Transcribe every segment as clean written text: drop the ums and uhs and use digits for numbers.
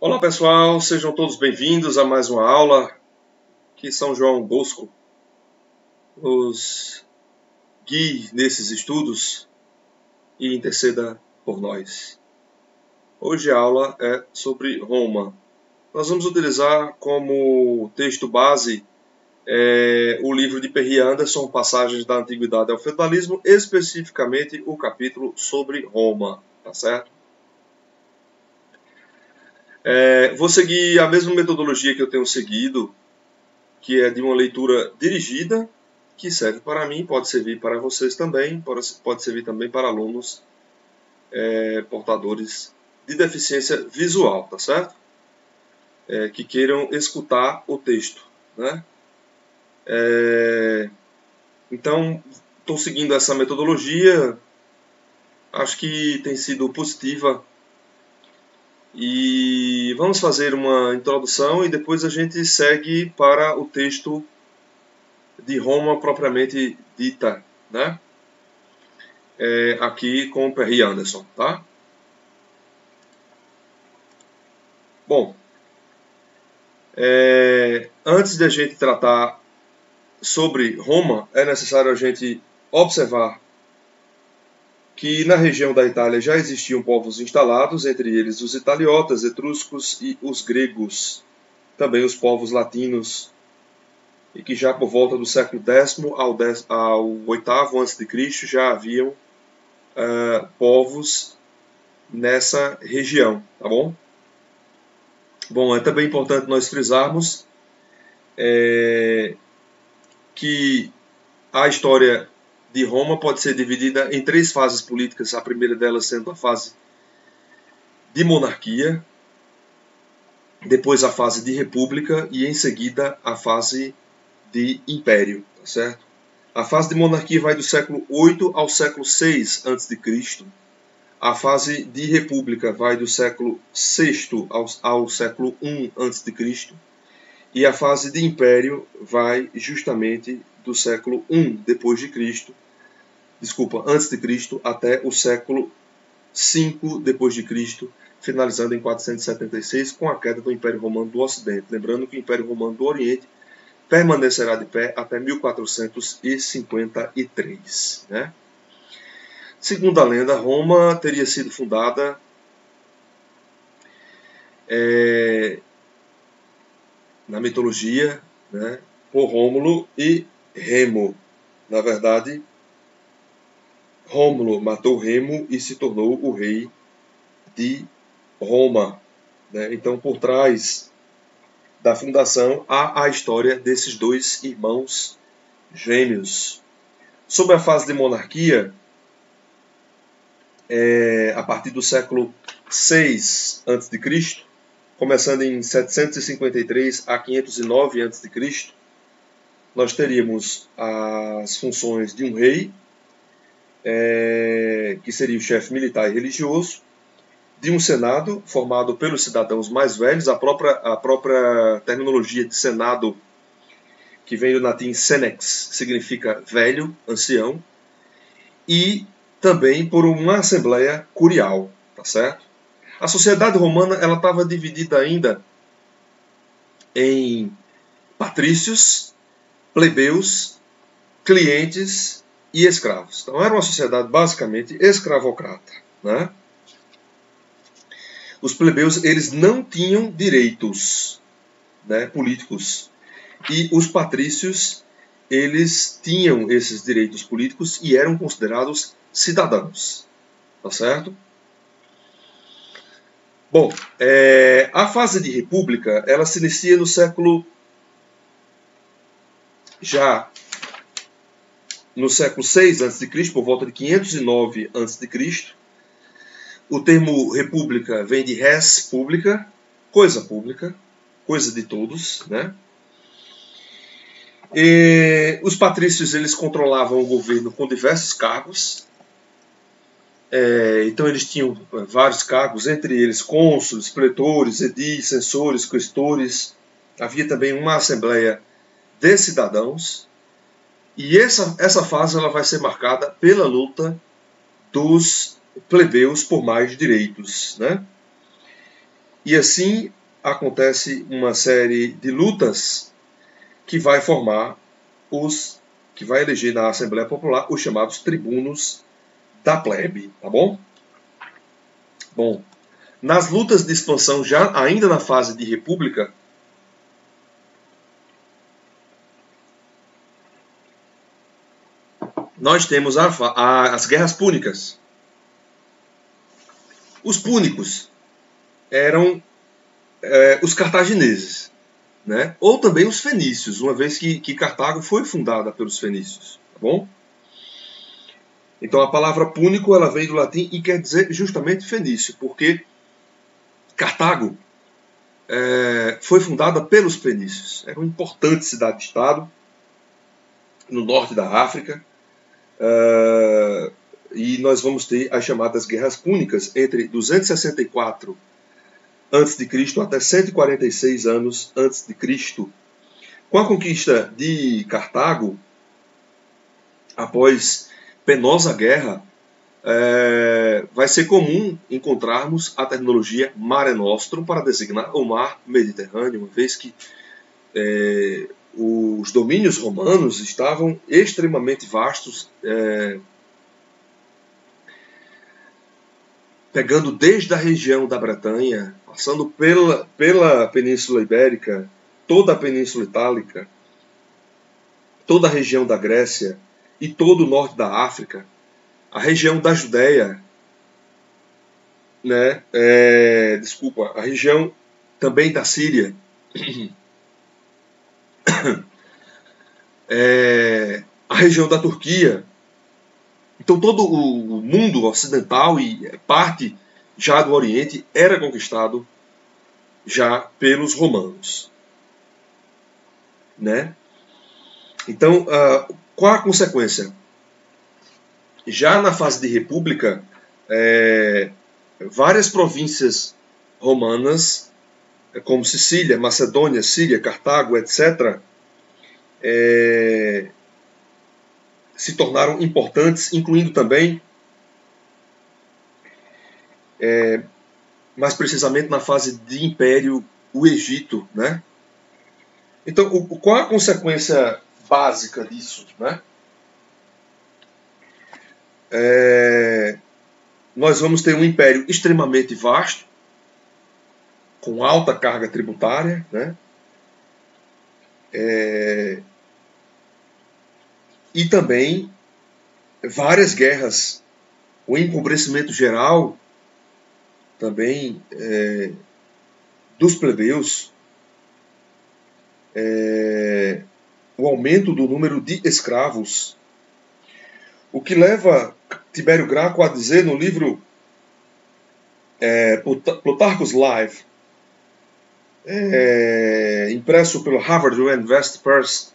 Olá pessoal, sejam todos bem-vindos a mais uma aula que São João Bosco nos guie nesses estudos e interceda por nós. Hoje a aula é sobre Roma. Nós vamos utilizar como texto base o livro de Perry Anderson, Passagens da Antiguidade ao Feudalismo, especificamente o capítulo sobre Roma, tá certo? Vou seguir a mesma metodologia que eu tenho seguido, que é de uma leitura dirigida, que serve para mim, pode servir para vocês também, pode servir também para alunos portadores de deficiência visual, tá certo? Que queiram escutar o texto, né? Então, estou seguindo essa metodologia, acho que tem sido positiva. E vamos fazer uma introdução e depois a gente segue para o texto de Roma propriamente dita, né? Aqui com o Perry Anderson, tá? Bom, antes de a gente tratar sobre Roma, é necessário a gente observar que na região da Itália já existiam povos instalados, entre eles os italiotas, etruscos e os gregos, também os povos latinos, e que já por volta do século X ao VIII a.C. já haviam povos nessa região, tá bom? Bom, é também importante nós frisarmos que a história de Roma pode ser dividida em três fases políticas, a primeira delas sendo a fase de monarquia, depois a fase de república e em seguida a fase de império, tá certo? A fase de monarquia vai do século 8 ao século 6 a.C. A fase de república vai do século 6 ao século 1 a.C. E a fase de império vai justamente do século 1 depois de Cristo, antes de Cristo, até o século 5 depois de Cristo, finalizando em 476 com a queda do Império Romano do Ocidente. Lembrando que o Império Romano do Oriente permanecerá de pé até 1453, né? Segundo a lenda, Roma teria sido fundada na mitologia, né, por Rômulo e Remo. Na verdade, Rômulo matou Remo e se tornou o rei de Roma, né? Então, por trás da fundação há a história desses dois irmãos gêmeos. Sobre a fase de monarquia, a partir do século 6 a.C., começando em 753 a 509 a.C., nós teríamos as funções de um rei, que seria o chefe militar e religioso, de um senado formado pelos cidadãos mais velhos, a própria terminologia de senado, que vem do latim senex, significa velho, ancião, e também por uma assembleia curial, tá certo? A sociedade romana ela estava dividida ainda em patrícios, plebeus, clientes e escravos. Então era uma sociedade basicamente escravocrata, né? Os plebeus eles não tinham direitos, né, políticos, e os patrícios eles tinham esses direitos políticos e eram considerados cidadãos, tá certo? Bom, a fase de república ela se inicia no século 6 a.C., por volta de 509 a.C. O termo república vem de res pública, coisa de todos, né? E os patrícios eles controlavam o governo com diversos cargos. Então eles tinham vários cargos, entre eles cônsules, pretores, edis, censores, questores. Havia também uma assembleia de cidadãos. E essa fase ela vai ser marcada pela luta dos plebeus por mais direitos, né? E assim acontece uma série de lutas que vai formar que vai eleger na Assembleia Popular os chamados tribunos da plebe, tá bom? Bom, nas lutas de expansão, já ainda na fase de república, nós temos as guerras púnicas. Os púnicos eram os cartagineses, né? Ou também os fenícios, uma vez que Cartago foi fundada pelos fenícios, tá bom? Então a palavra púnico ela vem do latim e quer dizer justamente fenício, porque Cartago foi fundada pelos fenícios. Era uma importante cidade-estado no norte da África, e nós vamos ter as chamadas guerras púnicas entre 264 a.C. até 146 anos antes de Cristo. Com a conquista de Cartago, após penosa guerra, vai ser comum encontrarmos a terminologia Mare Nostrum para designar o mar Mediterrâneo, uma vez que os domínios romanos estavam extremamente vastos, pegando desde a região da Bretanha, passando pela Península Ibérica, toda a Península Itálica, toda a região da Grécia e todo o norte da África, a região da Judéia, né? A região também da Síria, a região da Turquia. Então todo o mundo ocidental e parte já do Oriente era conquistado já pelos romanos, né? Então, qual a consequência? Já na fase de república, várias províncias romanas, como Sicília, Macedônia, Síria, Cartago, etc., se tornaram importantes, incluindo também, mais precisamente na fase de império, o Egito, né? Então, qual a consequência básica disso, né? Nós vamos ter um império extremamente vasto, com alta carga tributária, né? E também várias guerras, o empobrecimento geral também dos plebeus, o aumento do número de escravos, o que leva Tibério Graco a dizer no livro Plutarchus Live, impresso pelo Harvard University Press: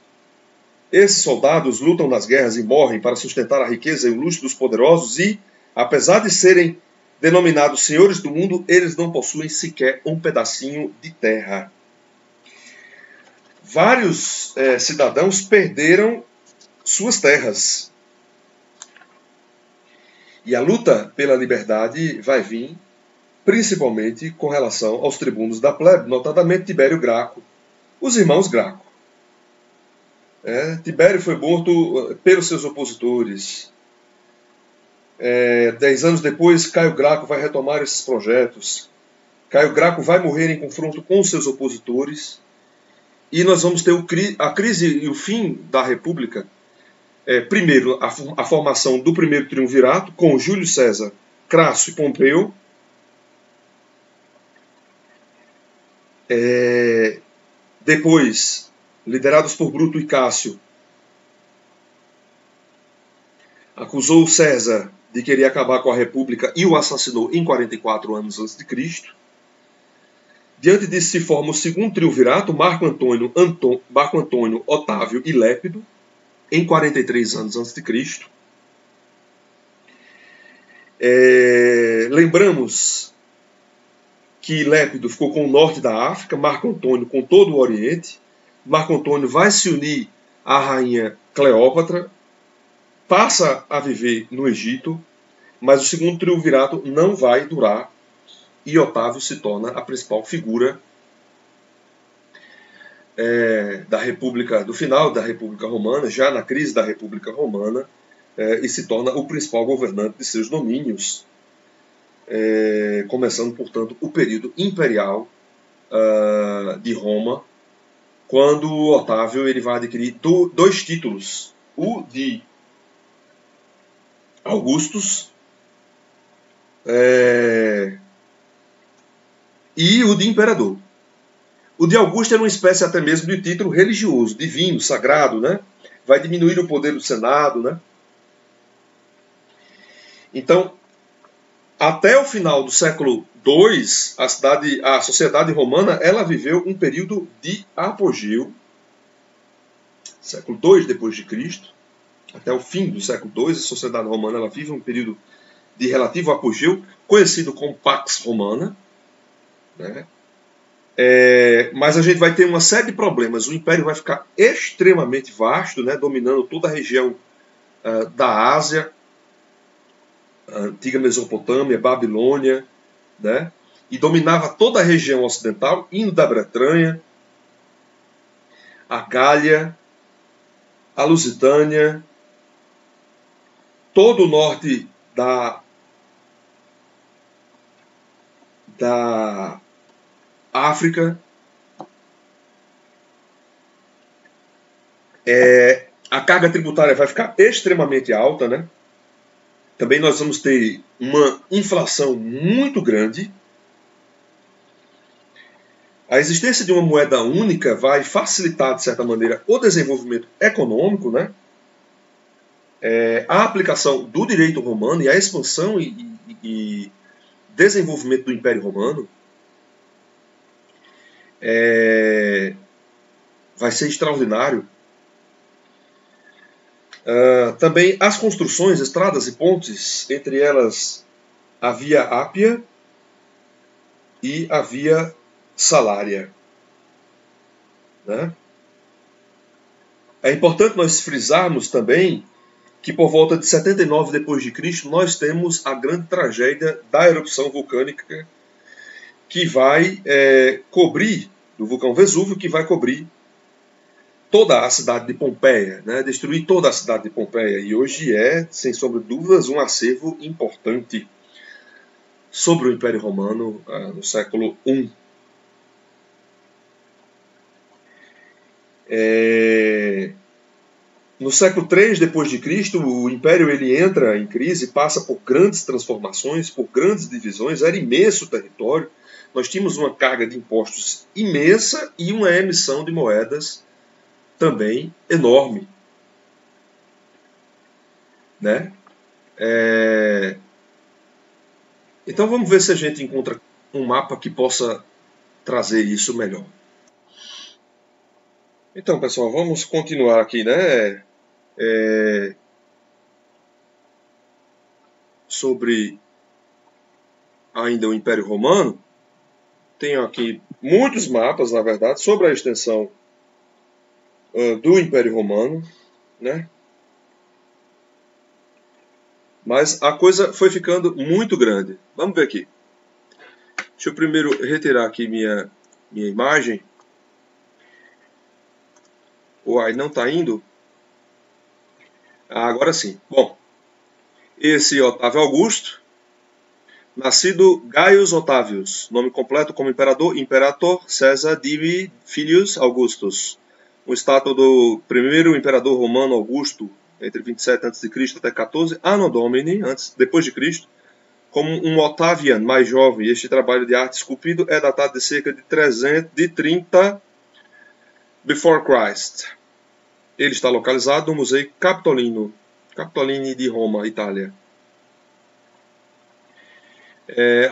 esses soldados lutam nas guerras e morrem para sustentar a riqueza e o luxo dos poderosos e, apesar de serem denominados senhores do mundo, eles não possuem sequer um pedacinho de terra. Vários cidadãos perderam suas terras. E a luta pela liberdade vai vir principalmente com relação aos tribunos da plebe, notadamente Tibério Graco, os irmãos Graco. Tibério foi morto pelos seus opositores. 10 anos depois, Caio Graco vai retomar esses projetos. Caio Graco vai morrer em confronto com seus opositores. E nós vamos ter a crise e o fim da República. Primeiro, a formação do primeiro triunvirato, com Júlio César, Crasso e Pompeu. Depois, liderados por Bruto e Cássio, acusou César de querer acabar com a República e o assassinou em 44 anos antes de Cristo. Diante disso se forma o segundo triunvirato, Marco Antônio, Otávio e Lépido, em 43 anos antes de Cristo. Lembramos que Lépido ficou com o norte da África, Marco Antônio com todo o Oriente. Marco Antônio vai se unir à rainha Cleópatra, passa a viver no Egito, mas o segundo triunvirato não vai durar e Otávio se torna a principal figura da República, do final da República Romana, já na crise da República Romana, e se torna o principal governante de seus domínios, começando, portanto, o período imperial de Roma, quando Otávio ele vai adquirir dois títulos, o de Augustus e o de imperador. O de Augusto era uma espécie até mesmo de título religioso, divino, sagrado, né? Vai diminuir o poder do Senado, né? Então, até o final do século II, a sociedade romana ela viveu um período de apogeu. Século II depois de Cristo, até o fim do século II, a sociedade romana ela vive um período de relativo apogeu, conhecido como Pax Romana, né? Mas a gente vai ter uma série de problemas. O império vai ficar extremamente vasto, né, dominando toda a região da Ásia, a antiga Mesopotâmia, Babilônia, né, e dominava toda a região ocidental, indo da Bretanha, a Gália, a Lusitânia, todo o norte da África. A carga tributária vai ficar extremamente alta, né? Também nós vamos ter uma inflação muito grande. A existência de uma moeda única vai facilitar, de certa maneira, o desenvolvimento econômico, né? A aplicação do direito romano e a expansão e desenvolvimento do Império Romano vai ser extraordinário. Também as construções, estradas e pontes, entre elas a Via Ápia e a Via Salária, né? É importante nós frisarmos também que por volta de 79 d.C. nós temos a grande tragédia da erupção vulcânica que vai cobrir, do vulcão Vesúvio, que vai cobrir toda a cidade de Pompeia, né? Destruir toda a cidade de Pompeia. E hoje sem sombra de dúvidas, um acervo importante sobre o Império Romano no século I. No século III d.C., o Império ele entra em crise, passa por grandes transformações, por grandes divisões, era imenso o território. Nós tínhamos uma carga de impostos imensa e uma emissão de moedas também enorme, né? Então vamos ver se a gente encontra um mapa que possa trazer isso melhor. Então, pessoal, vamos continuar aqui, né? Sobre ainda o Império Romano. Tenho aqui muitos mapas, na verdade, sobre a extensão do Império Romano, né? Mas a coisa foi ficando muito grande. Vamos ver aqui. Deixa eu primeiro retirar aqui minha imagem. Uai, não está indo? Agora sim. Bom, esse Otávio Augusto, nascido Gaius Otavius, nome completo como imperador, Imperator Caesar Divi Filius Augustus. Uma estátua do primeiro imperador romano Augusto, entre 27 a.C. até 14 Anno Domini, depois de Cristo, como um Octavian mais jovem. Este trabalho de arte esculpido é datado de cerca de 330 before Christ. Ele está localizado no Museu Capitolini de Roma, Itália.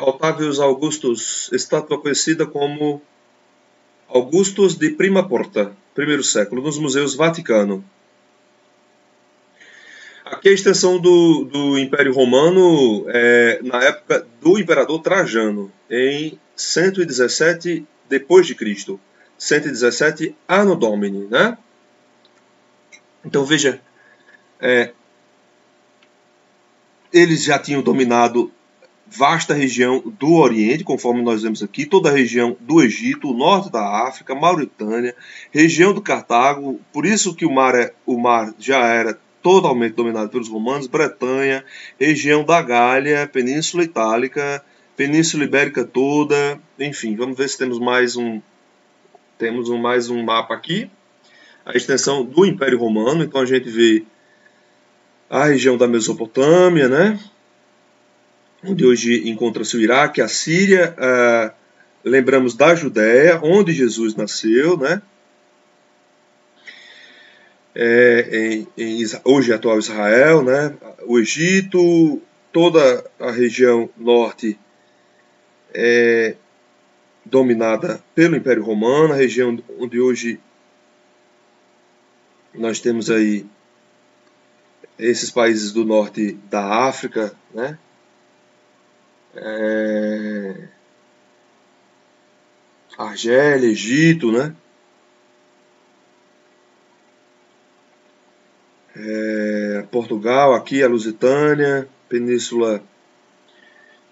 Octavius Augustus, estátua conhecida como Augustus de Prima Porta, primeiro século, nos Museus Vaticano. Aqui a extensão do Império Romano na época do Imperador Trajano, em 117 depois de Cristo, 117 Anno Domini, né? Então veja, eles já tinham dominado vasta região do Oriente, conforme nós vemos aqui, toda a região do Egito, o norte da África, Mauritânia, região do Cartago, por isso que o mar já era totalmente dominado pelos romanos, Bretanha, região da Gália, Península Itálica, Península Ibérica toda, enfim, vamos ver se temos mais um mapa aqui, a extensão do Império Romano. Então a gente vê a região da Mesopotâmia, né? Onde hoje encontra-se o Iraque, a Síria, lembramos da Judéia, onde Jesus nasceu, né? Hoje é atual Israel, né? O Egito, toda a região norte é dominada pelo Império Romano, a região onde hoje nós temos aí esses países do norte da África, né? Argélia, Egito, né? Portugal, aqui a Lusitânia, Península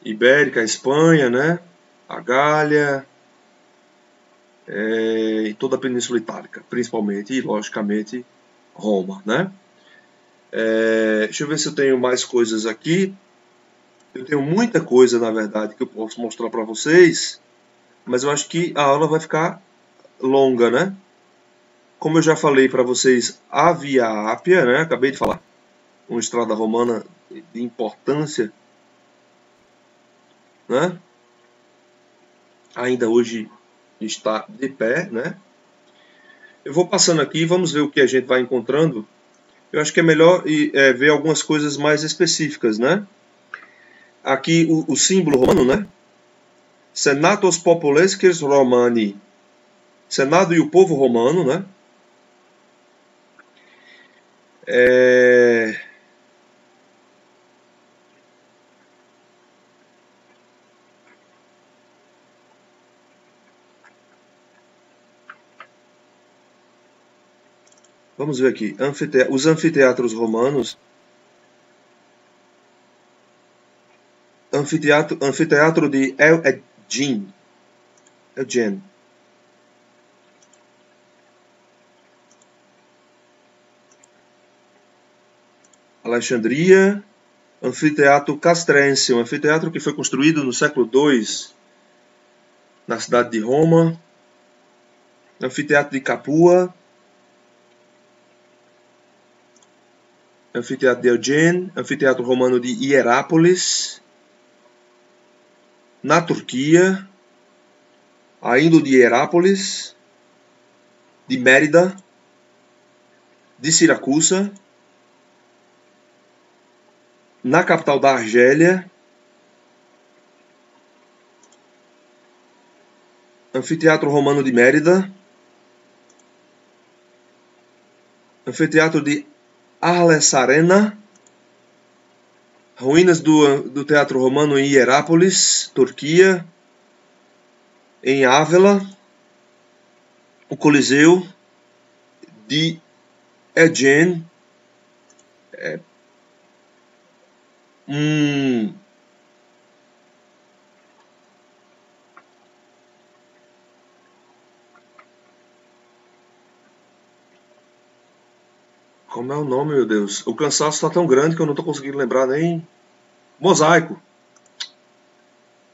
Ibérica, a Espanha, né? A Gália, e toda a Península Itálica, principalmente, e logicamente Roma, né? Deixa eu ver se eu tenho mais coisas aqui. Eu tenho muita coisa, na verdade, que eu posso mostrar para vocês, mas eu acho que a aula vai ficar longa, né? Como eu já falei para vocês, a Via Ápia, né? Acabei de falar, uma estrada romana de importância, né? Ainda hoje está de pé, né? Eu vou passando aqui, vamos ver o que a gente vai encontrando. Eu acho que é melhor ver algumas coisas mais específicas, né? Aqui o símbolo romano, né? Senatus Populescens Romani. Senado e o povo romano, né? Vamos ver aqui. Os anfiteatros romanos. Anfiteatro de Elgin. Alexandria. Anfiteatro Castrense, um anfiteatro que foi construído no século II na cidade de Roma. Anfiteatro de Capua. Anfiteatro de Elgin. Anfiteatro romano de Hierápolis. Na Turquia, ainda de Hierápolis, de Mérida, de Siracusa, na capital da Argélia, Anfiteatro Romano de Mérida, Anfiteatro de Arlesarena, ruínas do Teatro Romano em Hierápolis, Turquia, em Ávila, o Coliseu de Aegian, como é o nome, meu Deus? O cansaço está tão grande que eu não estou conseguindo lembrar nem. Mosaico.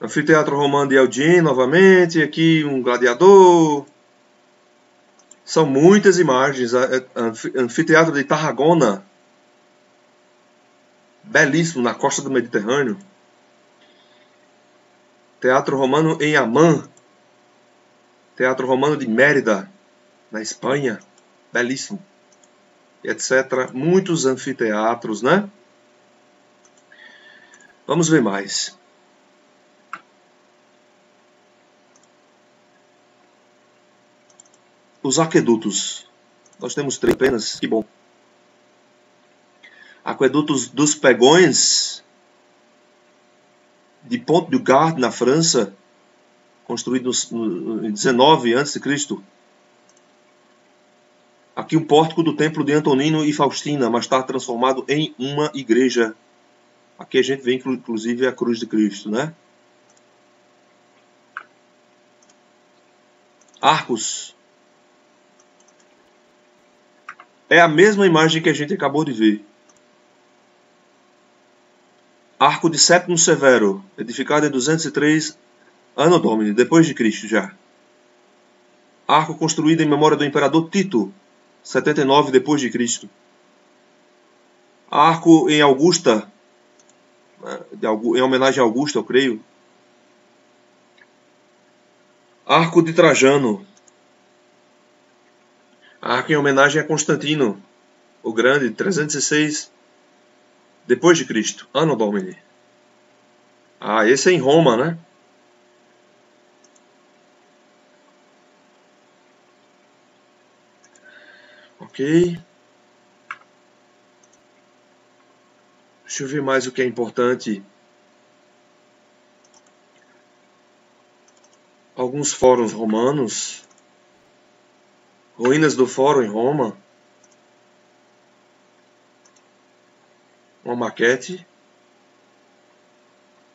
Anfiteatro Romano de Elgin, novamente. Aqui um gladiador. São muitas imagens. Anfiteatro de Tarragona. Belíssimo, na costa do Mediterrâneo. Teatro Romano em Amman. Teatro Romano de Mérida, na Espanha. Belíssimo. Etc. Muitos anfiteatros, né? Vamos ver mais. Os aquedutos. Nós temos 3 apenas, que bom. Aquedutos dos Pegões, de Pont du Gard, na França, construídos em 19 a.C. Aqui um pórtico do templo de Antonino e Faustina, mais tarde transformado em uma igreja. Aqui a gente vê inclusive a cruz de Cristo, né? Arcos. É a mesma imagem que a gente acabou de ver. Arco de Séptimo Severo, edificado em 203 Anno Domini, depois de Cristo já. Arco construído em memória do imperador Tito, 79 depois de Cristo. Arco em Augusta, em homenagem a Augusta, eu creio. Arco de Trajano. Arco em homenagem a Constantino, o Grande, 306 depois de Cristo, Anno Domini. Ah, esse é em Roma, né? Ok. Deixa eu ver mais o que é importante. Alguns fóruns romanos. Ruínas do Fórum em Roma. Uma maquete.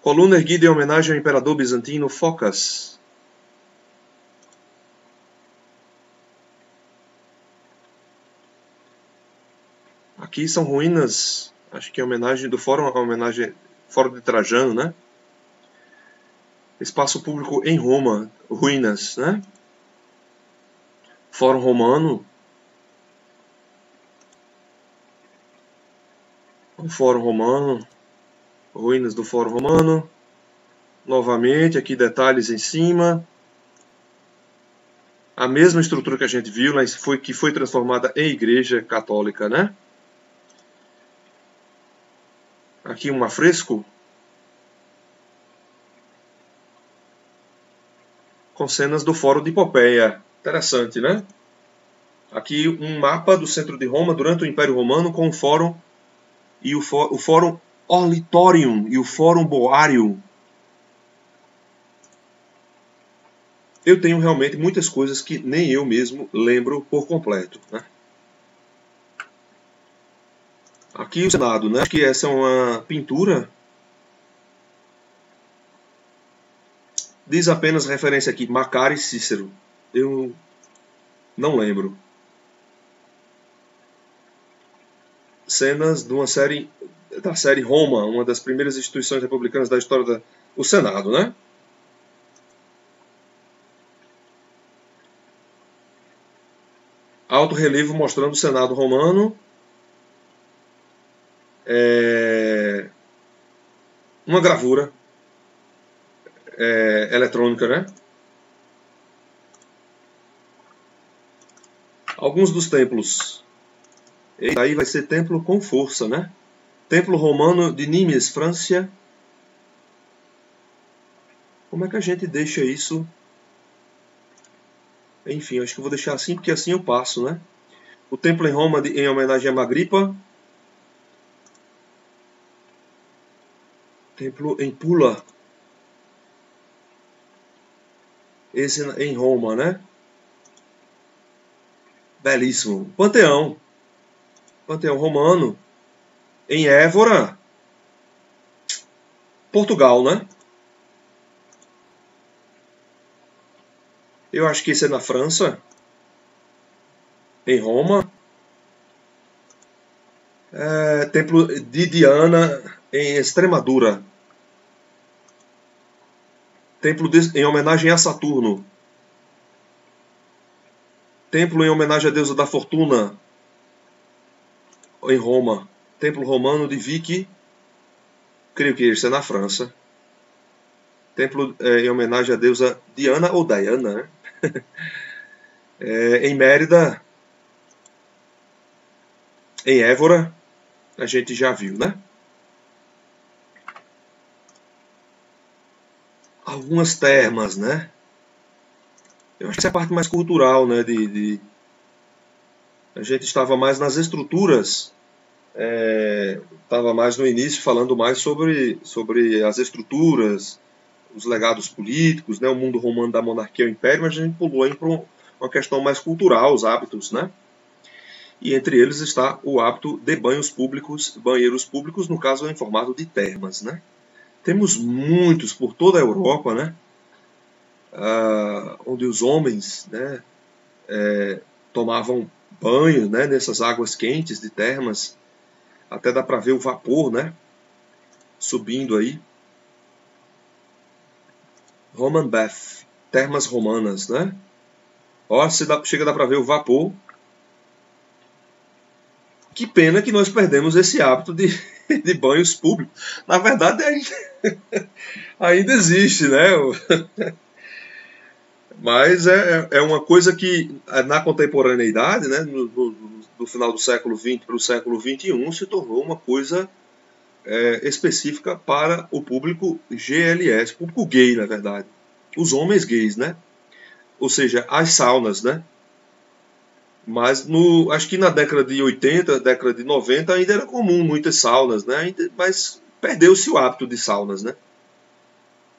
Coluna erguida em homenagem ao imperador bizantino Focas. Aqui são ruínas, acho que é homenagem do Fórum, Fórum de Trajano, né? Espaço público em Roma, ruínas, né? Fórum Romano. O Fórum Romano. Ruínas do Fórum Romano. Novamente, aqui detalhes em cima. A mesma estrutura que a gente viu, que foi transformada em igreja católica, né? Aqui um afresco com cenas do Fórum de Popeia. Interessante, né? Aqui um mapa do centro de Roma durante o Império Romano com o Fórum e o Fórum Orlitorium e o Fórum Boarium. Eu tenho realmente muitas coisas que nem eu mesmo lembro por completo, né? Aqui o Senado, né? Acho que essa é uma pintura. Diz apenas referência aqui, Macário e Cícero. Eu não lembro. Cenas de uma série, da série Roma, uma das primeiras instituições republicanas da história o Senado, né? Alto relevo mostrando o Senado romano. Uma gravura eletrônica, né? Alguns dos templos. E aí vai ser templo com força, né? Templo romano de Nimes, França. Como é que a gente deixa isso? Enfim, acho que eu vou deixar assim, porque assim eu passo, né? O templo em Roma em homenagem a Magripa. Templo em Pula. Esse em Roma, né? Belíssimo. Panteão. Panteão romano. Em Évora. Portugal, né? Eu acho que esse é na França. Em Roma. Templo de Diana em Extremadura. Templo em homenagem a Saturno. Templo em homenagem à deusa da fortuna em Roma. Templo romano de Vicky. Creio que esse é na França. Templo em homenagem à deusa Diana ou Diana, né? Em Mérida. Em Évora. A gente já viu, né? Algumas termas, né? Eu acho que essa é a parte mais cultural, né? A gente estava mais nas estruturas. Estava mais no início falando mais sobre as estruturas, os legados políticos, né? O mundo romano da monarquia e o império, mas a gente pulou aí para uma questão mais cultural, os hábitos, né? E entre eles está o hábito de banheiros públicos, no caso em formato de termas, né? Temos muitos por toda a Europa, né? Onde os homens, né, tomavam banho, né, nessas águas quentes de termas. Até dá para ver o vapor, né, subindo aí. Roman Bath, termas romanas, né? Ó, chega a dar para ver o vapor. Que pena que nós perdemos esse hábito de banhos públicos. Na verdade, ainda existe, né? Mas é uma coisa que, na contemporaneidade, né, do final do século XX para o século XXI, se tornou uma coisa específica para o público GLS, público gay, na verdade. Os homens gays, né? Ou seja, as saunas, né? Mas acho que na década de 80, década de 90 ainda era comum muitas saunas, né? Mas perdeu-se o hábito de saunas, né?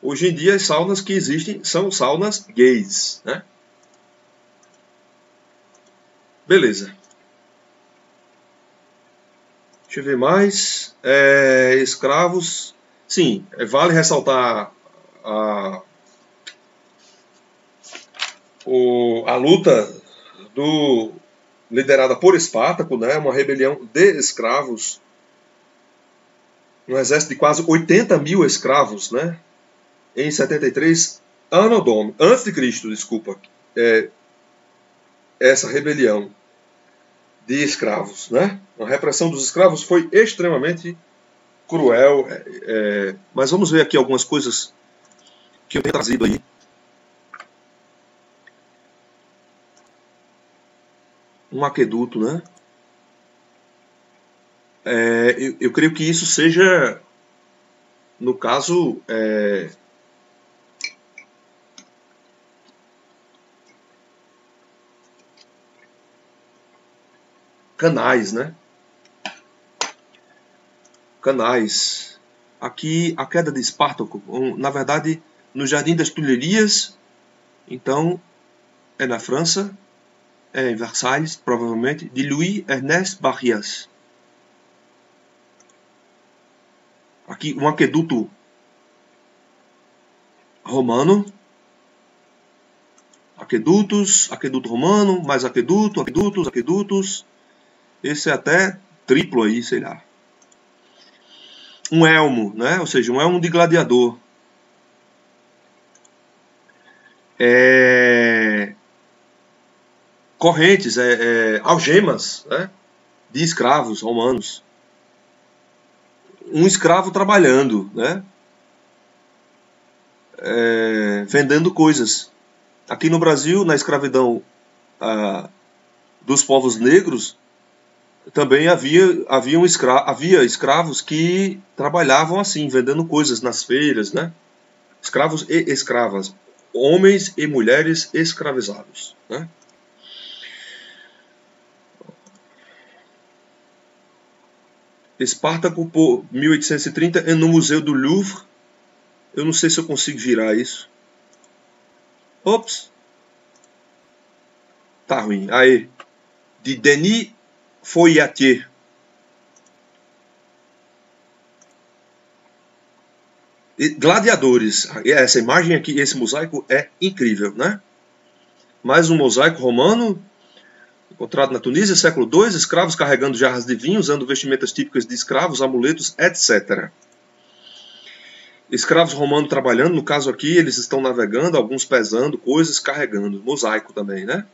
Hoje em dia as saunas que existem são saunas gays, né? Beleza. Deixa eu ver mais. Escravos. Sim, vale ressaltar a luta liderada por Espartaco, né? Uma rebelião de escravos. Um exército de quase 80 mil escravos, né? Em 73, antes de Cristo, desculpa. Essa rebelião de escravos, né? A repressão dos escravos foi extremamente cruel, mas vamos ver aqui algumas coisas que eu tenho trazido aí. Um aqueduto, né? Eu creio que isso seja, no caso, canais, né? Canais. Aqui, a queda de Espartaco, na verdade, no Jardim das Tulherias, então, é na França, em Versalhes, provavelmente, de Louis Ernest Barrias. Aqui, um aqueduto romano. Aqueduto romano, mais aquedutos. Esse é até triplo aí, sei lá. Um elmo, né? Ou seja, um elmo de gladiador. Correntes, algemas, né? De escravos romanos. Um escravo trabalhando, né? Vendendo coisas. Aqui no Brasil, na escravidão dos povos negros, também havia escravos que trabalhavam assim, vendendo coisas nas feiras, né? Escravos e escravas, homens e mulheres escravizados, né? Espartaco, por 1830, é no Museu do Louvre. Eu não sei se eu consigo virar isso. Ops. Tá ruim. Aí. De Denis Foyatier. Gladiadores. Essa imagem aqui, esse mosaico é incrível, né? Mais um mosaico romano, encontrado na Tunísia, século II, escravos carregando jarras de vinho, usando vestimentas típicas de escravos, amuletos, etc. Escravos romanos trabalhando, no caso aqui, eles estão navegando, alguns pesando coisas, carregando. Mosaico também, né?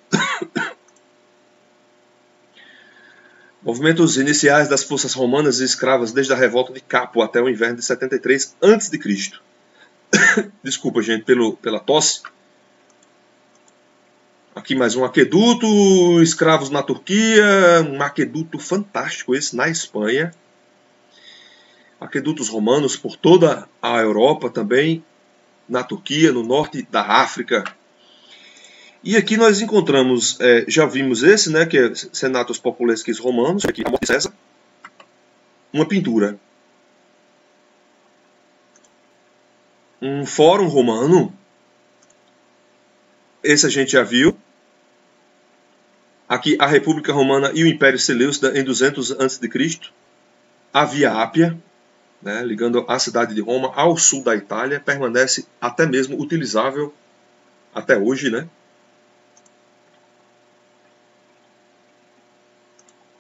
Movimentos iniciais das forças romanas e escravas desde a revolta de Capo até o inverno de 73 a.C. Desculpa, gente, pela tosse. Aqui mais um aqueduto, escravos na Turquia, um aqueduto fantástico esse na Espanha. Aquedutos romanos por toda a Europa também, na Turquia, no norte da África. E aqui nós encontramos, já vimos esse, né, que é Senatus Populesquis Romanos, aqui a morte de César, uma pintura. Um fórum romano, esse a gente já viu. Aqui a República Romana e o Império Seleucida em 200 a.C. A Via Ápia, né, ligando a cidade de Roma ao sul da Itália, permanece até mesmo utilizável até hoje, né?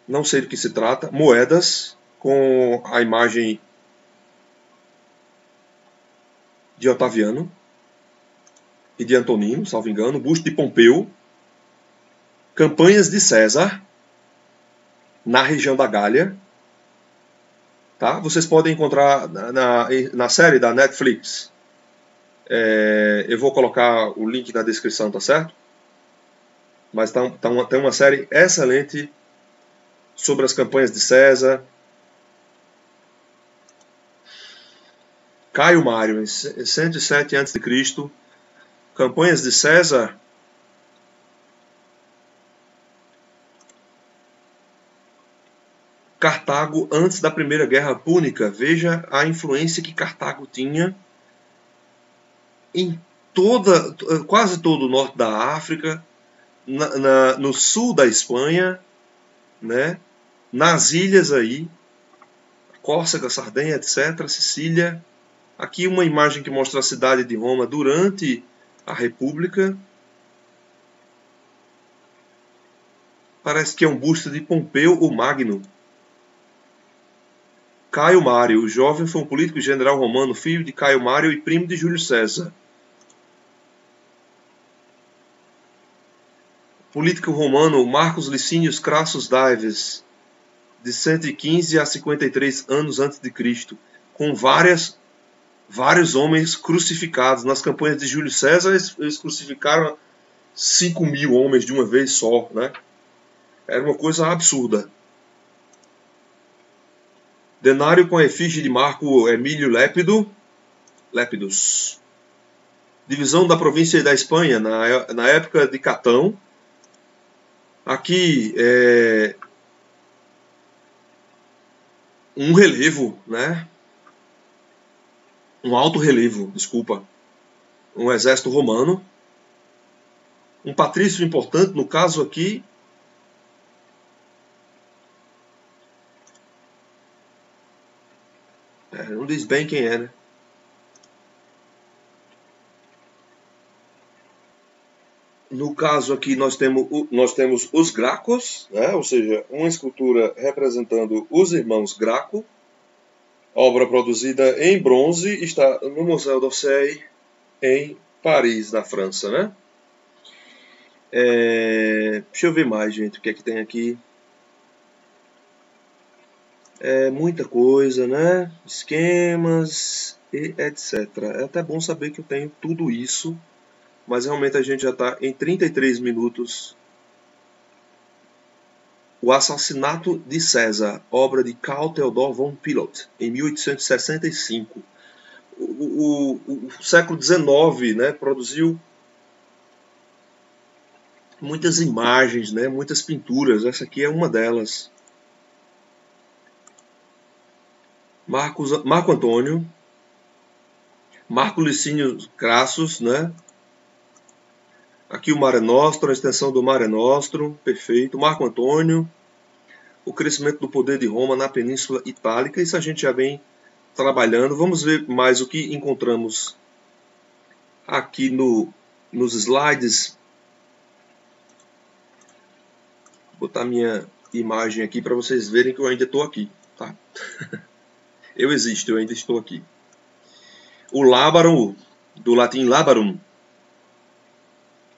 Não sei do que se trata. Moedas com a imagem de Otaviano e de Antonino, salvo engano, busto de Pompeu, campanhas de César na região da Gália. Tá? Vocês podem encontrar na série da Netflix. Eu vou colocar o link na descrição, tá certo? Mas tem uma série excelente sobre as campanhas de César. Caio Mário, em 107 a.C., campanhas de César. Cartago antes da Primeira Guerra Púnica. Veja a influência que Cartago tinha em quase todo o norte da África, no sul da Espanha, né? Nas ilhas aí, Córcega, Sardenha, etc., Sicília. Aqui uma imagem que mostra a cidade de Roma durante a República. Parece que é um busto de Pompeu o Magno. Caio Mário, o jovem, foi um político e general romano, filho de Caio Mário e primo de Júlio César. Político romano Marcus Licinius Crassus Dives, de 115 a 53 anos antes de Cristo, com vários homens crucificados. Nas campanhas de Júlio César, eles crucificaram 5.000 homens de uma vez só, né? Era uma coisa absurda. Denário com a efígie de Marco Emílio Lépidus. Divisão da província da Espanha, na época de Catão. Aqui um relevo, né? Um alto relevo, desculpa. Um exército romano. Um patrício importante, no caso aqui, não diz bem quem é, né? No caso aqui nós temos os Gracos, né? Ou seja, uma escultura representando os irmãos Graco. Obra produzida em bronze, está no Museu d'Orsay, em Paris, na França, né? Deixa eu ver mais, gente, o que é que tem aqui. Muita coisa, né? Esquemas e etc. É até bom saber que eu tenho tudo isso, mas realmente a gente já está em 33 minutos. O Assassinato de César, obra de Karl Theodor von Pilot, em 1865. O século XIX, né, produziu muitas imagens, né, muitas pinturas. Essa aqui é uma delas. Marco Antônio, Marco Licínio Crassus, né? Aqui o Mare Nostrum, a extensão do Mare Nostrum, perfeito. Marco Antônio, o crescimento do poder de Roma na Península Itálica. Isso a gente já vem trabalhando. Vamos ver mais o que encontramos aqui nos slides. Vou botar minha imagem aqui para vocês verem que eu ainda estou aqui, tá? Eu existo, eu ainda estou aqui. O Labarum, do latim Labarum,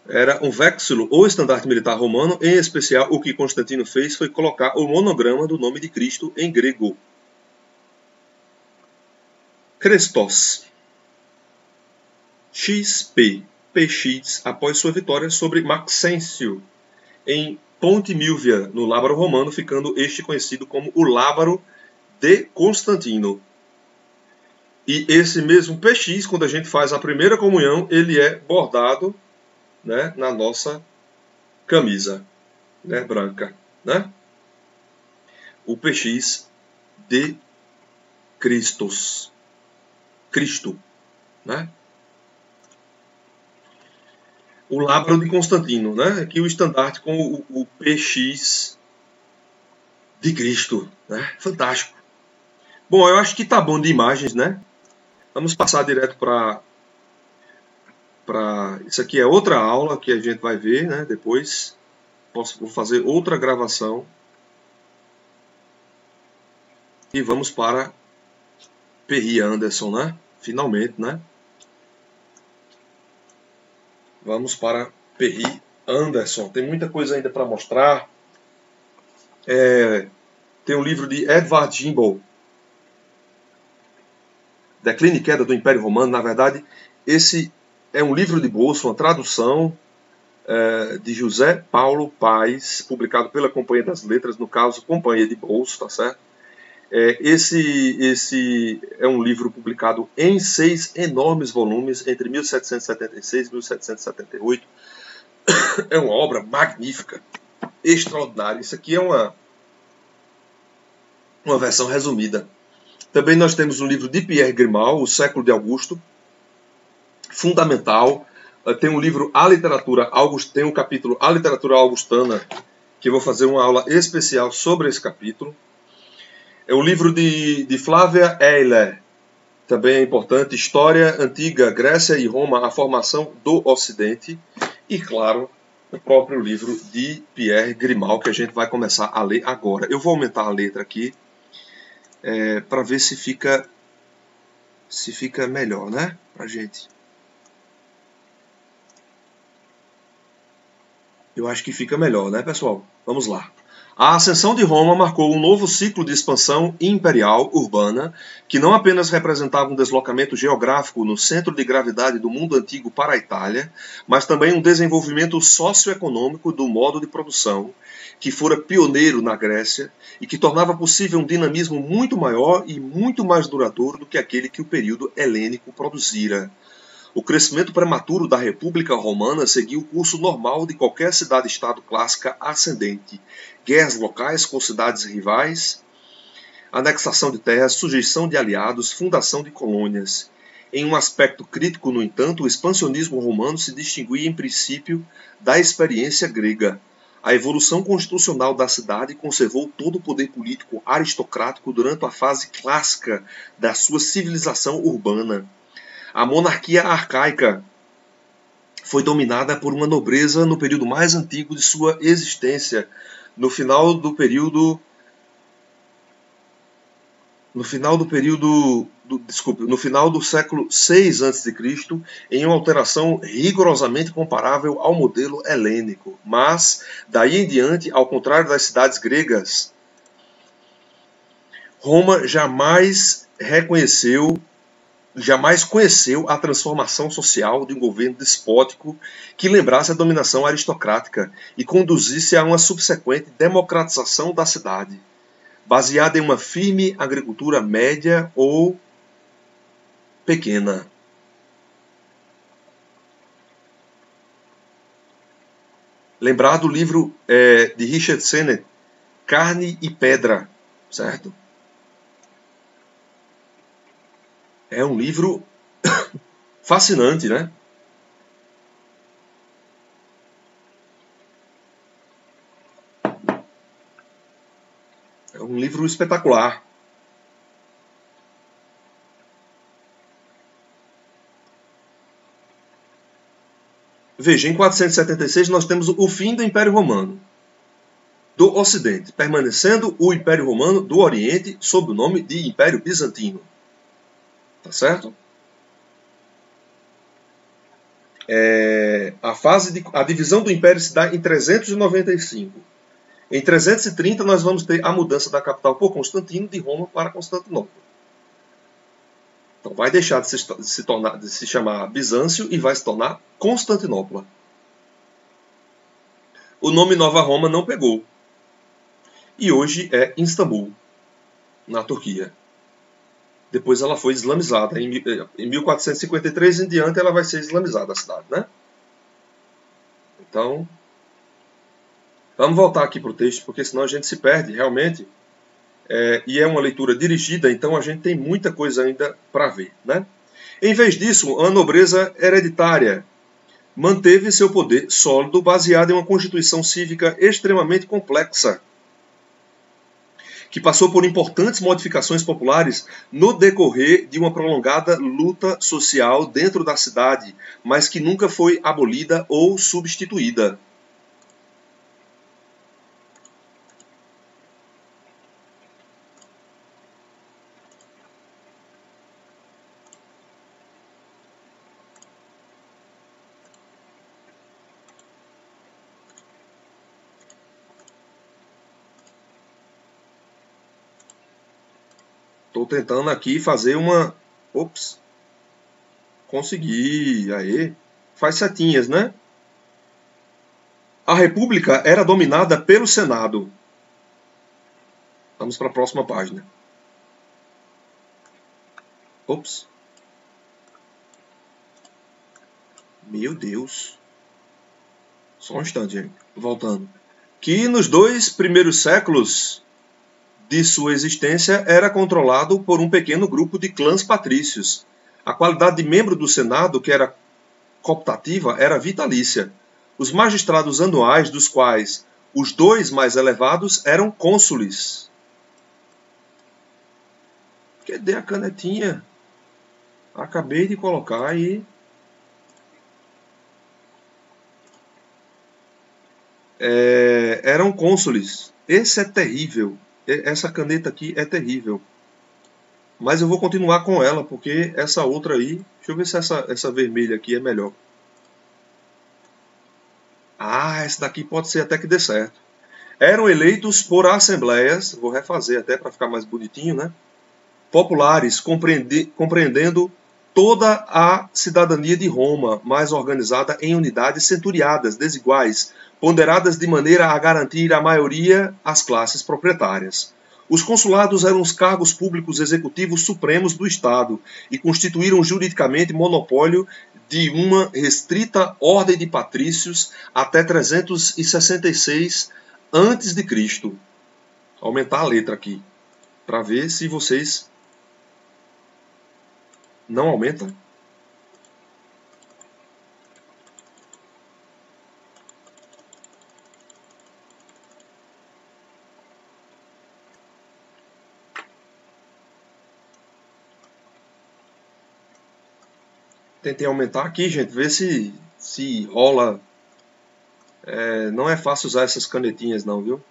era um vexilo ou estandarte militar romano. Em especial, o que Constantino fez foi colocar o monograma do nome de Cristo em grego. Crestos. XP. PX, após sua vitória sobre Maxêncio, em Ponte Milvia, no Lábaro romano, ficando este conhecido como o Lábaro de Constantino. E esse mesmo PX, quando a gente faz a primeira comunhão, ele é bordado, né, na nossa camisa, né, branca, né? O PX de Cristo, né? o Lábaro de Constantino, né? Aqui o estandarte com o PX de Cristo, né? Fantástico. Bom, eu acho que tá bom de imagens, né? Vamos passar direto para isso aqui é outra aula que a gente vai ver, né? Depois vou fazer outra gravação e vamos para Perry Anderson, né? Finalmente, né? Vamos para Perry Anderson. Tem muita coisa ainda para mostrar. Tem um livro de Edvard Gimbel, Declínio e Queda do Império Romano. Na verdade, esse é um livro de bolso, uma tradução de José Paulo Paes, publicado pela Companhia das Letras, no caso, Companhia de Bolso, tá certo? Esse é um livro publicado em 6 enormes volumes entre 1776 e 1778. É uma obra magnífica, extraordinária. Isso aqui é uma versão resumida. Também nós temos um livro de Pierre Grimal, O Século de Augusto, fundamental. Tem um livro A Literatura August, tem um capítulo A Literatura Augustana, que eu vou fazer uma aula especial sobre esse capítulo. É o livro de Flávia Eyler, também é importante, História Antiga, Grécia e Roma, a Formação do Ocidente. E, claro, o próprio livro de Pierre Grimal, que a gente vai começar a ler agora. Eu vou aumentar a letra aqui, para ver se fica melhor, né, pra gente. Eu acho que fica melhor, né, pessoal? Vamos lá. A ascensão de Roma marcou um novo ciclo de expansão imperial urbana, que não apenas representava um deslocamento geográfico no centro de gravidade do mundo antigo para a Itália, mas também um desenvolvimento socioeconômico do modo de produção, que fora pioneiro na Grécia e que tornava possível um dinamismo muito maior e muito mais duradouro do que aquele que o período helênico produzira. O crescimento prematuro da República Romana seguiu o curso normal de qualquer cidade-estado clássica ascendente. Guerras locais com cidades rivais, anexação de terras, sujeição de aliados, fundação de colônias. Em um aspecto crítico, no entanto, o expansionismo romano se distinguia em princípio da experiência grega. A evolução constitucional da cidade conservou todo o poder político aristocrático durante a fase clássica da sua civilização urbana. A monarquia arcaica foi dominada por uma nobreza no período mais antigo de sua existência, no final do século VI a.C., em uma alteração rigorosamente comparável ao modelo helênico. Mas, daí em diante, ao contrário das cidades gregas, Roma jamais conheceu a transformação social de um governo despótico que lembrasse a dominação aristocrática e conduzisse a uma subsequente democratização da cidade, baseada em uma firme agricultura média ou pequena. Lembrar do livro de Richard Sennett, Carne e Pedra, certo? É um livro fascinante, né? É um livro espetacular. Veja, em 476 nós temos o fim do Império Romano do Ocidente, permanecendo o Império Romano do Oriente sob o nome de Império Bizantino. Tá certo? A divisão do Império se dá em 395. Em 330 nós vamos ter a mudança da capital por Constantino de Roma para Constantinopla. Então vai deixar de se chamar Bizâncio e vai se tornar Constantinopla. O nome Nova Roma não pegou. E hoje é Istambul, na Turquia. Depois ela foi islamizada. Em 1453 em diante ela vai ser islamizada, a cidade, né? Então, vamos voltar aqui para o texto, porque senão a gente se perde realmente. E é uma leitura dirigida, então a gente tem muita coisa ainda para ver, né? Em vez disso, a nobreza hereditária manteve seu poder sólido baseado em uma constituição cívica extremamente complexa, que passou por importantes modificações populares no decorrer de uma prolongada luta social dentro da cidade, mas que nunca foi abolida ou substituída. Estou tentando aqui fazer uma... Ops. Consegui. Aí. Faz setinhas, né? A República era dominada pelo Senado. Vamos para a próxima página. Ops. Meu Deus. Só um instante, gente. Voltando. Que nos 2 primeiros séculos de sua existência era controlado por um pequeno grupo de clãs patrícios. A qualidade de membro do Senado, que era cooptativa, era vitalícia. Os magistrados anuais, dos quais os 2 mais elevados eram cônsules. Cadê a canetinha? Acabei de colocar aí. Eram cônsules. Esse é terrível. Essa caneta aqui é terrível. Mas eu vou continuar com ela, porque essa outra aí... Deixa eu ver se essa vermelha aqui é melhor. Ah, essa daqui pode ser até que dê certo. Eram eleitos por assembleias, vou refazer até para ficar mais bonitinho, né? Populares, compreendendo toda a cidadania de Roma, mais organizada em unidades centuriadas, desiguais, ponderadas de maneira a garantir a maioria às classes proprietárias. Os consulados eram os cargos públicos executivos supremos do Estado e constituíram juridicamente monopólio de uma restrita ordem de patrícios até 366 a.C. Vou aumentar a letra aqui, para ver se vocês... Não aumenta? Tentei aumentar aqui, gente, ver se rola. Não é fácil usar essas canetinhas não, viu?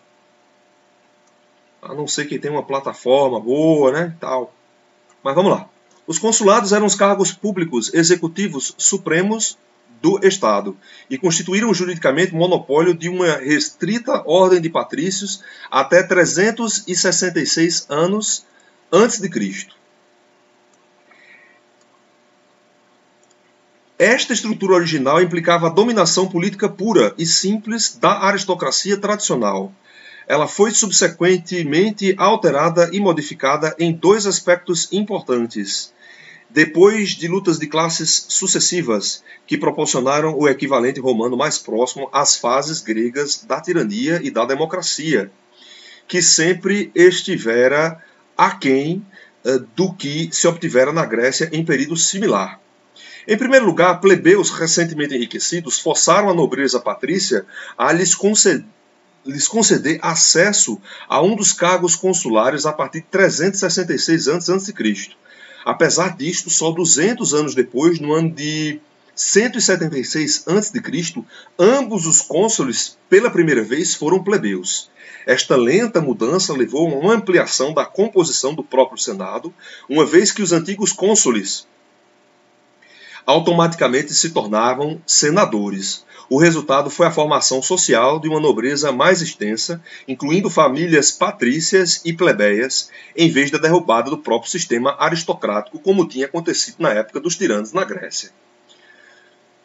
A não ser que tenha uma plataforma boa, né, tal. Mas vamos lá. Os consulados eram os cargos públicos executivos supremos do Estado e constituíram juridicamente monopólio de uma restrita ordem de patrícios até 366 anos antes de Cristo. Esta estrutura original implicava a dominação política pura e simples da aristocracia tradicional. Ela foi subsequentemente alterada e modificada em 2 aspectos importantes, depois de lutas de classes sucessivas, que proporcionaram o equivalente romano mais próximo às fases gregas da tirania e da democracia, que sempre estivera aquém do que se obtivera na Grécia em período similar. Em primeiro lugar, plebeus recentemente enriquecidos forçaram a nobreza patrícia a lhes conceder acesso a um dos cargos consulares a partir de 366 a.C. Apesar disto, só 200 anos depois, no ano de 176 a.C., ambos os cônsules, pela primeira vez, foram plebeus. Esta lenta mudança levou a uma ampliação da composição do próprio Senado, uma vez que os antigos cônsules automaticamente se tornavam senadores. O resultado foi a formação social de uma nobreza mais extensa, incluindo famílias patrícias e plebeias, em vez da derrubada do próprio sistema aristocrático, como tinha acontecido na época dos tiranos na Grécia.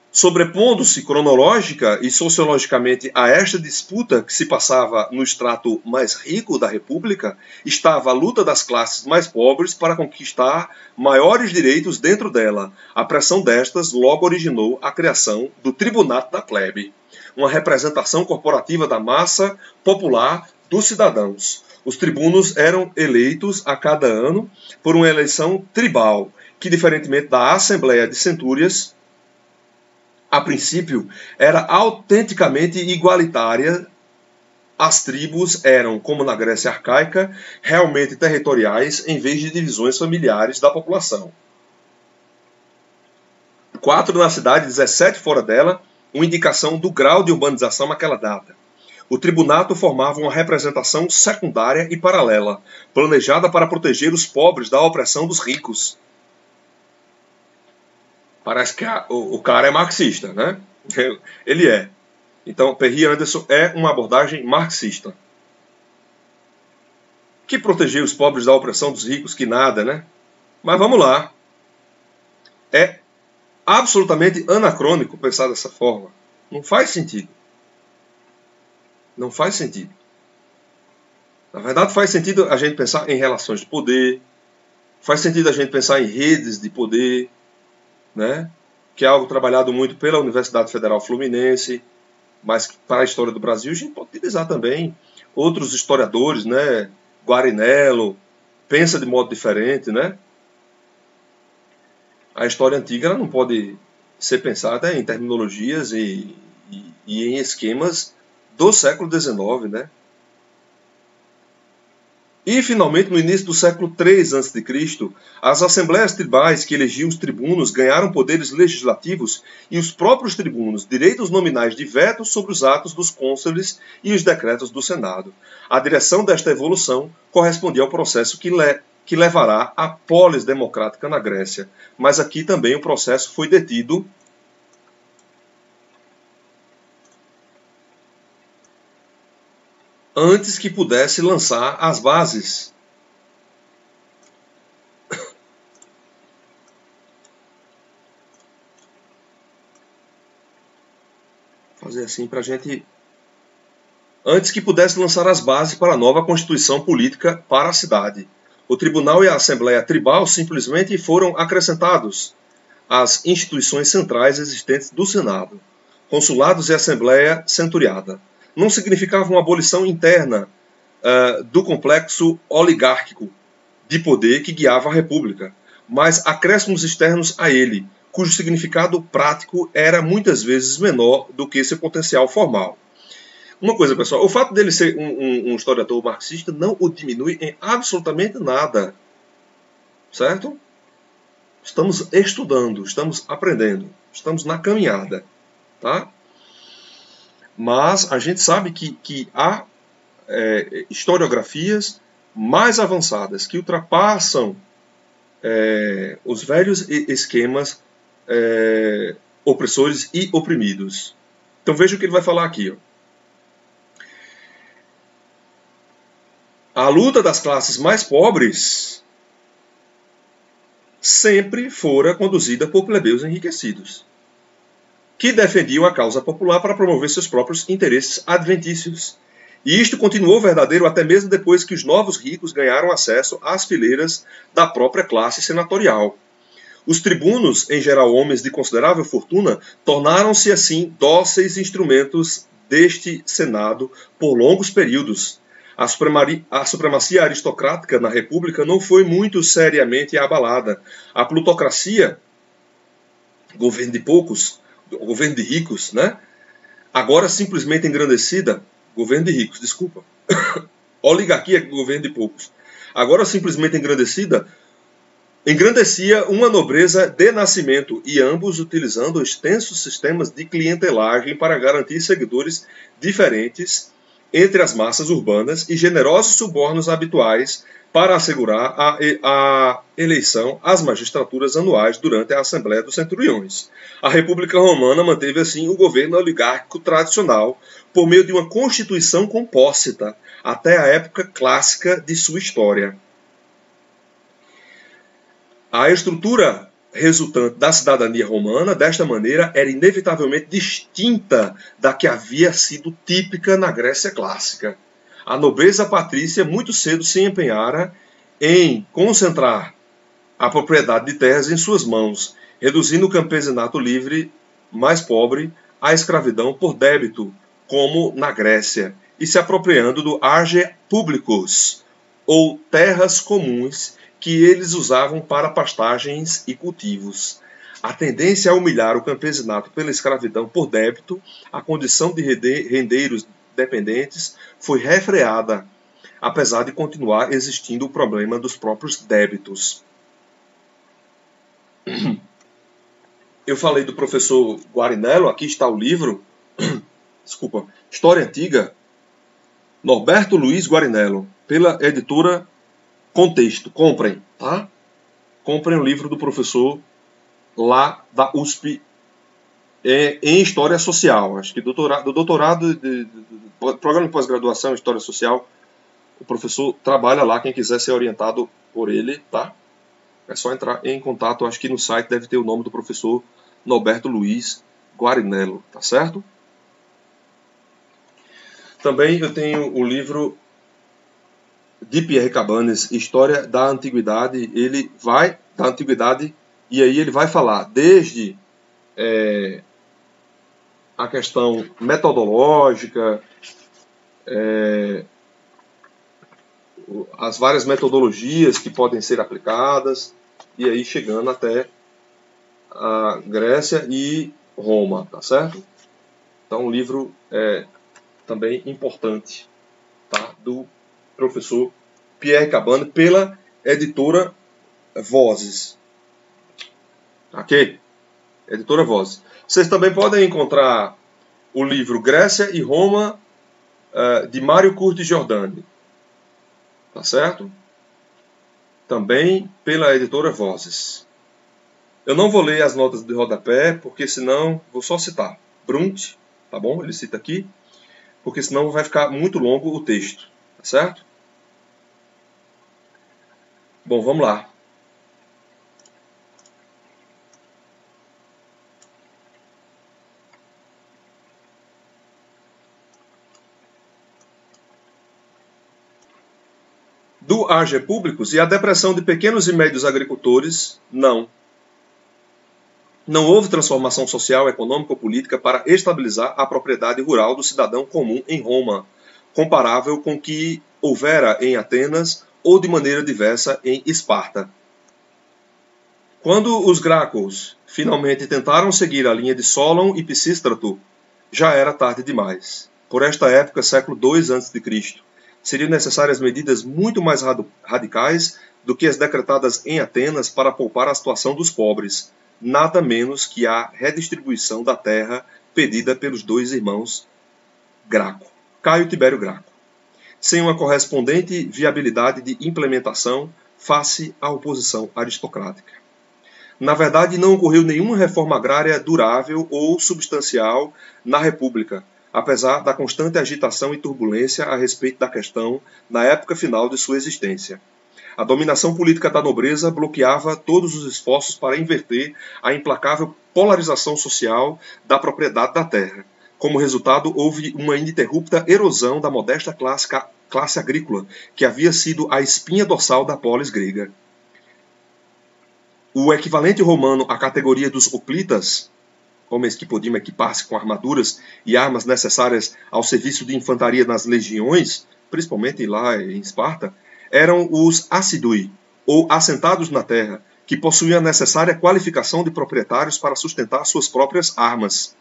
Sobrepondo-se cronológica e sociologicamente a esta disputa que se passava no extrato mais rico da República, estava a luta das classes mais pobres para conquistar maiores direitos dentro dela. A pressão destas logo originou a criação do Tribunato da Plebe, uma representação corporativa da massa popular dos cidadãos. Os tribunos eram eleitos a cada ano por uma eleição tribal, que, diferentemente da Assembleia de Centúrias, a princípio, era autenticamente igualitária. As tribos eram, como na Grécia arcaica, realmente territoriais em vez de divisões familiares da população. 4 na cidade, 17 fora dela, uma indicação do grau de urbanização naquela data. O tribunato formava uma representação secundária e paralela, planejada para proteger os pobres da opressão dos ricos. Parece que o cara é marxista, né? Ele é. Então, Perry Anderson é uma abordagem marxista. Que proteger os pobres da opressão dos ricos, que nada, né? Mas vamos lá. É absolutamente anacrônico pensar dessa forma. Não faz sentido. Não faz sentido. Na verdade, faz sentido a gente pensar em relações de poder, faz sentido a gente pensar em redes de poder, né? Que é algo trabalhado muito pela Universidade Federal Fluminense, mas para a história do Brasil a gente pode utilizar também outros historiadores, né? Guarinello pensa de modo diferente, né? A história antiga ela não pode ser pensada em terminologias e em esquemas do século XIX, né? E, finalmente, no início do século III a.C., as assembleias tribais que elegiam os tribunos ganharam poderes legislativos e os próprios tribunos direitos nominais de veto sobre os atos dos cônsules e os decretos do Senado. A direção desta evolução correspondia ao processo que levará à polis democrática na Grécia. Mas aqui também o processo foi detido antes que pudesse lançar as bases. Fazer assim para a gente... Antes que pudesse lançar as bases para a nova constituição política para a cidade. O tribunal e a assembleia tribal simplesmente foram acrescentados às instituições centrais existentes do Senado, consulados e assembleia centuriada. Não significava uma abolição interna do complexo oligárquico de poder que guiava a República, mas acréscimos externos a ele, cujo significado prático era muitas vezes menor do que seu potencial formal. Uma coisa, pessoal, o fato dele ser um historiador marxista não o diminui em absolutamente nada, certo? Estamos estudando, estamos aprendendo, estamos na caminhada, tá? Mas a gente sabe que há historiografias mais avançadas que ultrapassam os velhos esquemas opressores e oprimidos. Então veja o que ele vai falar aqui. Ó. A luta das classes mais pobres sempre fora conduzida por plebeus enriquecidos, que defendiam a causa popular para promover seus próprios interesses adventícios. E isto continuou verdadeiro até mesmo depois que os novos ricos ganharam acesso às fileiras da própria classe senatorial. Os tribunos, em geral homens de considerável fortuna, tornaram-se assim dóceis instrumentos deste Senado por longos períodos. A supremacia aristocrática na República não foi muito seriamente abalada. A plutocracia, governo de poucos, governo de ricos, né? Agora simplesmente engrandecida, governo de ricos, desculpa. Oligarquia, governo de poucos. Agora simplesmente engrandecida, engrandecia uma nobreza de nascimento e ambos utilizando extensos sistemas de clientelagem para garantir seguidores diferentes entre as massas urbanas e generosos subornos habituais para assegurar a eleição às magistraturas anuais durante a Assembleia dos Centuriões. A República Romana manteve assim o governo oligárquico tradicional por meio de uma constituição compósita até a época clássica de sua história. A estrutura resultante da cidadania romana, desta maneira, era inevitavelmente distinta da que havia sido típica na Grécia clássica. A nobreza patrícia muito cedo se empenhara em concentrar a propriedade de terras em suas mãos, reduzindo o campesinato livre mais pobre à escravidão por débito, como na Grécia, e se apropriando do arge publicus, ou terras comuns, que eles usavam para pastagens e cultivos. A tendência a humilhar o campesinato pela escravidão por débito, a condição de rendeiros dependentes, foi refreada, apesar de continuar existindo o problema dos próprios débitos. Eu falei do professor Guarinello, aqui está o livro, desculpa, História Antiga, Norberto Luiz Guarinello, pela editora Contexto. Comprem, tá? Comprem o livro do professor lá da USP em História Social. Acho que do doutorado, programa de pós-graduação em História Social, o professor trabalha lá, quem quiser ser orientado por ele, tá? É só entrar em contato, acho que no site deve ter o nome do professor Norberto Luiz Guarinello, tá certo? Também eu tenho o livro de Pierre Cabanes, História da Antiguidade. Ele vai da Antiguidade e aí ele vai falar desde a questão metodológica, as várias metodologias que podem ser aplicadas, e aí chegando até a Grécia e Roma, tá certo? Então, um livro também importante, tá? Do professor Pierre Cabanes, pela editora Vozes. Ok? Editora Vozes. Vocês também podem encontrar o livro Grécia e Roma, de Mário Curtis Giordani. Tá certo? Também pela editora Vozes. Eu não vou ler as notas de rodapé, porque senão vou só citar. Brunt, tá bom? Ele cita aqui, porque senão vai ficar muito longo o texto, tá certo? Bom, vamos lá. Do AGE públicos e a depressão de pequenos e médios agricultores, não. Não houve transformação social, econômica ou política para estabilizar a propriedade rural do cidadão comum em Roma, comparável com o que houvera em Atenas ou de maneira diversa em Esparta. Quando os Grácos finalmente tentaram seguir a linha de Solon e Pisístrato, já era tarde demais. Por esta época, século II a.C., seriam necessárias medidas muito mais radicais do que as decretadas em Atenas para poupar a situação dos pobres, nada menos que a redistribuição da terra pedida pelos dois irmãos Graco, Caio e Tibério Graco, sem uma correspondente viabilidade de implementação face à oposição aristocrática. Na verdade, não ocorreu nenhuma reforma agrária durável ou substancial na República, apesar da constante agitação e turbulência a respeito da questão na época final de sua existência. A dominação política da nobreza bloqueava todos os esforços para inverter a implacável polarização social da propriedade da terra. Como resultado, houve uma ininterrupta erosão da modesta classe agrícola, que havia sido a espinha dorsal da polis grega. O equivalente romano à categoria dos hoplitas, homens que podiam equipar-se com armaduras e armas necessárias ao serviço de infantaria nas legiões, principalmente lá em Esparta, eram os assidui, ou assentados na terra, que possuíam a necessária qualificação de proprietários para sustentar suas próprias armas.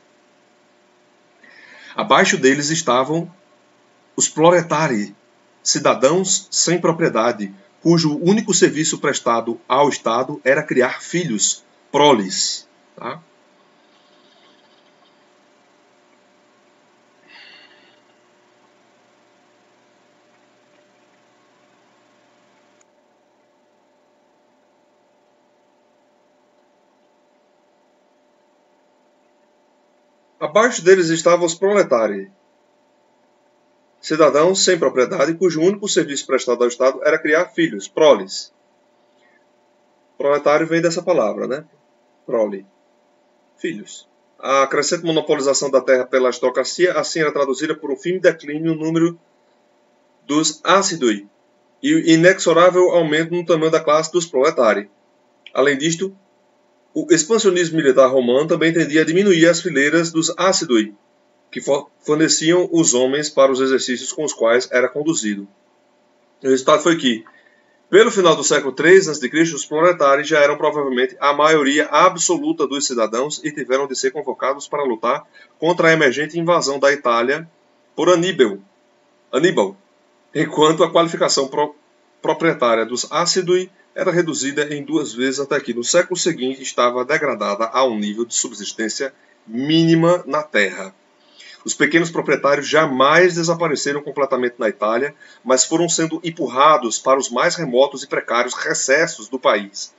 Abaixo deles estavam os proletari, cidadãos sem propriedade, cujo único serviço prestado ao Estado era criar filhos, proles. Tá? Abaixo deles estavam os proletari, cidadãos sem propriedade, cujo único serviço prestado ao Estado era criar filhos, proles. Proletário vem dessa palavra, né? Prole. Filhos. A crescente monopolização da terra pela aristocracia assim era traduzida por um firme declínio no número dos assidui e o inexorável aumento no tamanho da classe dos proletari. Além disto, o expansionismo militar romano também tendia a diminuir as fileiras dos assidui, que forneciam os homens para os exercícios com os quais era conduzido. O resultado foi que Pelo final do século III a.C., os proletários já eram provavelmente a maioria absoluta dos cidadãos e tiveram de ser convocados para lutar contra a emergente invasão da Itália por Aníbal, enquanto a qualificação proprietária dos Acidui era reduzida em 2 vezes até que no século seguinte estava degradada a um nível de subsistência mínima na terra. Os pequenos proprietários jamais desapareceram completamente na Itália, mas foram sendo empurrados para os mais remotos e precários recessos do país,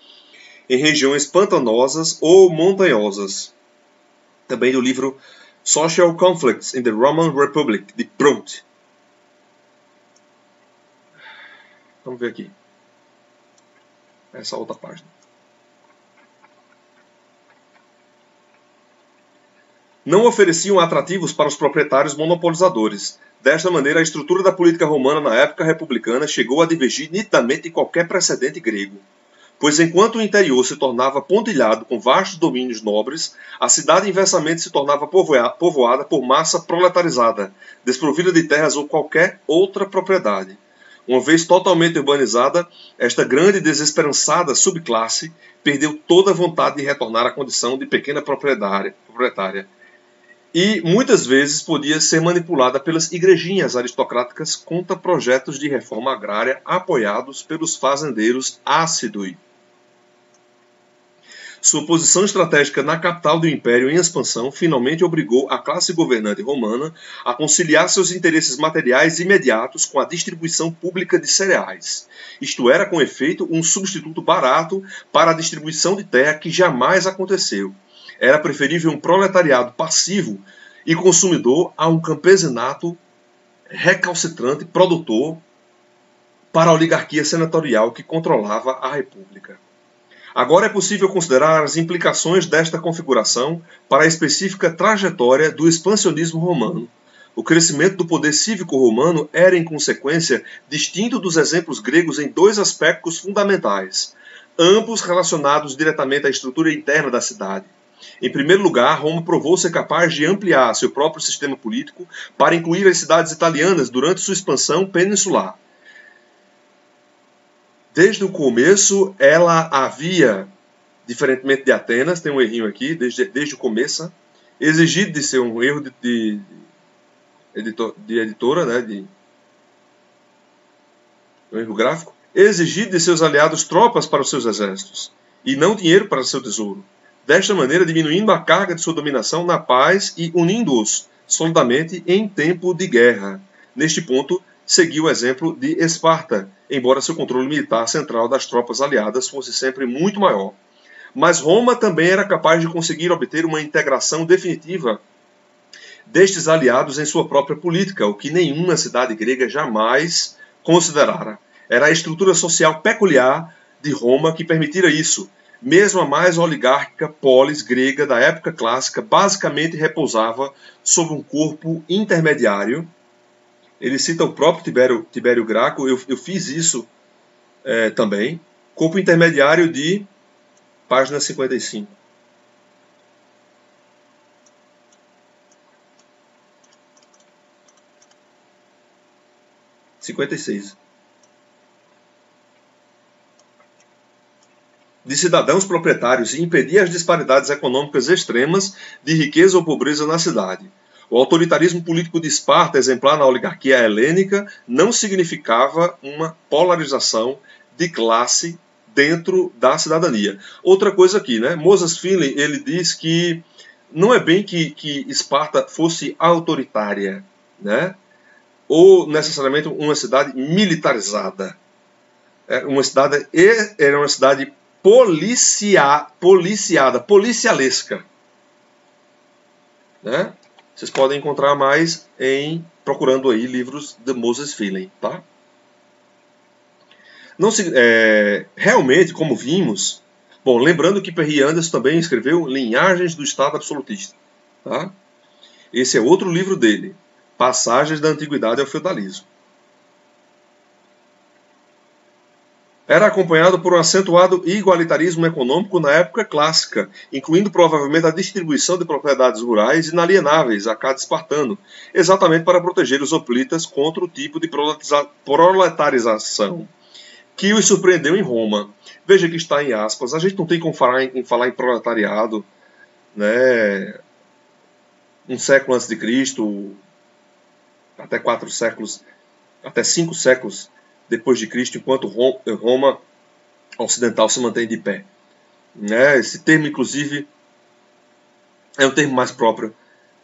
em regiões pantanosas ou montanhosas. Também do livro Social Conflicts in the Roman Republic, de Brunt. Vamos ver aqui. Essa outra página. Não ofereciam atrativos para os proprietários monopolizadores. Desta maneira, a estrutura da política romana na época republicana chegou a divergir nitidamente de qualquer precedente grego. Pois enquanto o interior se tornava pontilhado com vastos domínios nobres, a cidade inversamente se tornava povoada por massa proletarizada, desprovida de terras ou qualquer outra propriedade. Uma vez totalmente urbanizada, esta grande e desesperançada subclasse perdeu toda a vontade de retornar à condição de pequena proprietária e muitas vezes podia ser manipulada pelas igrejinhas aristocráticas contra projetos de reforma agrária apoiados pelos fazendeiros Acidui. Sua posição estratégica na capital do império em expansão finalmente obrigou a classe governante romana a conciliar seus interesses materiais imediatos com a distribuição pública de cereais. Isto era, com efeito, um substituto barato para a distribuição de terra que jamais aconteceu. Era preferível um proletariado passivo e consumidor a um campesinato recalcitrante produtor para a oligarquia senatorial que controlava a república. Agora é possível considerar as implicações desta configuração para a específica trajetória do expansionismo romano. O crescimento do poder cívico romano era, em consequência, distinto dos exemplos gregos em 2 aspectos fundamentais, ambos relacionados diretamente à estrutura interna da cidade. Em primeiro lugar, Roma provou ser capaz de ampliar seu próprio sistema político para incluir as cidades italianas durante sua expansão peninsular. Desde o começo, ela havia, diferentemente de Atenas, tem um errinho aqui, desde o começo, exigido de ser um erro de editora, né, um erro gráfico, exigido de seus aliados tropas para os seus exércitos, e não dinheiro para seu tesouro. Desta maneira, diminuindo a carga de sua dominação na paz e unindo-os solidamente em tempo de guerra. Neste ponto, seguiu o exemplo de Esparta, embora seu controle militar central das tropas aliadas fosse sempre muito maior. Mas Roma também era capaz de conseguir obter uma integração definitiva destes aliados em sua própria política, o que nenhuma cidade grega jamais considerara. Era a estrutura social peculiar de Roma que permitira isso. Mesmo a mais oligárquica polis grega da época clássica basicamente repousava sobre um corpo intermediário. Ele cita o próprio Tibério Graco, eu fiz isso também. Corpo intermediário de página 55. De cidadãos proprietários e impedir as disparidades econômicas extremas de riqueza ou pobreza na cidade. O autoritarismo político de Esparta, exemplar na oligarquia helênica, não significava uma polarização de classe dentro da cidadania. Outra coisa aqui, né? Moses Finley, ele diz que não é bem que Esparta fosse autoritária, né? Ou necessariamente uma cidade militarizada. Era uma cidade policialesca, né? Vocês podem encontrar mais procurando aí livros de Moses Finley, tá? Realmente, como vimos, bom, lembrando que Perry Anderson também escreveu Linhagens do Estado Absolutista, tá? Esse é outro livro dele, Passagens da Antiguidade ao Feudalismo. Era acompanhado por um acentuado igualitarismo econômico na época clássica, incluindo provavelmente a distribuição de propriedades rurais inalienáveis a cada espartano, exatamente para proteger os hoplitas contra o tipo de proletarização que os surpreendeu em Roma. Veja que está em aspas. A gente não tem como falar em proletariado, né? Um século antes de Cristo, até 4 séculos, até 5 séculos depois de Cristo, enquanto Roma ocidental se mantém de pé. Né? Esse termo, inclusive, é um termo mais próprio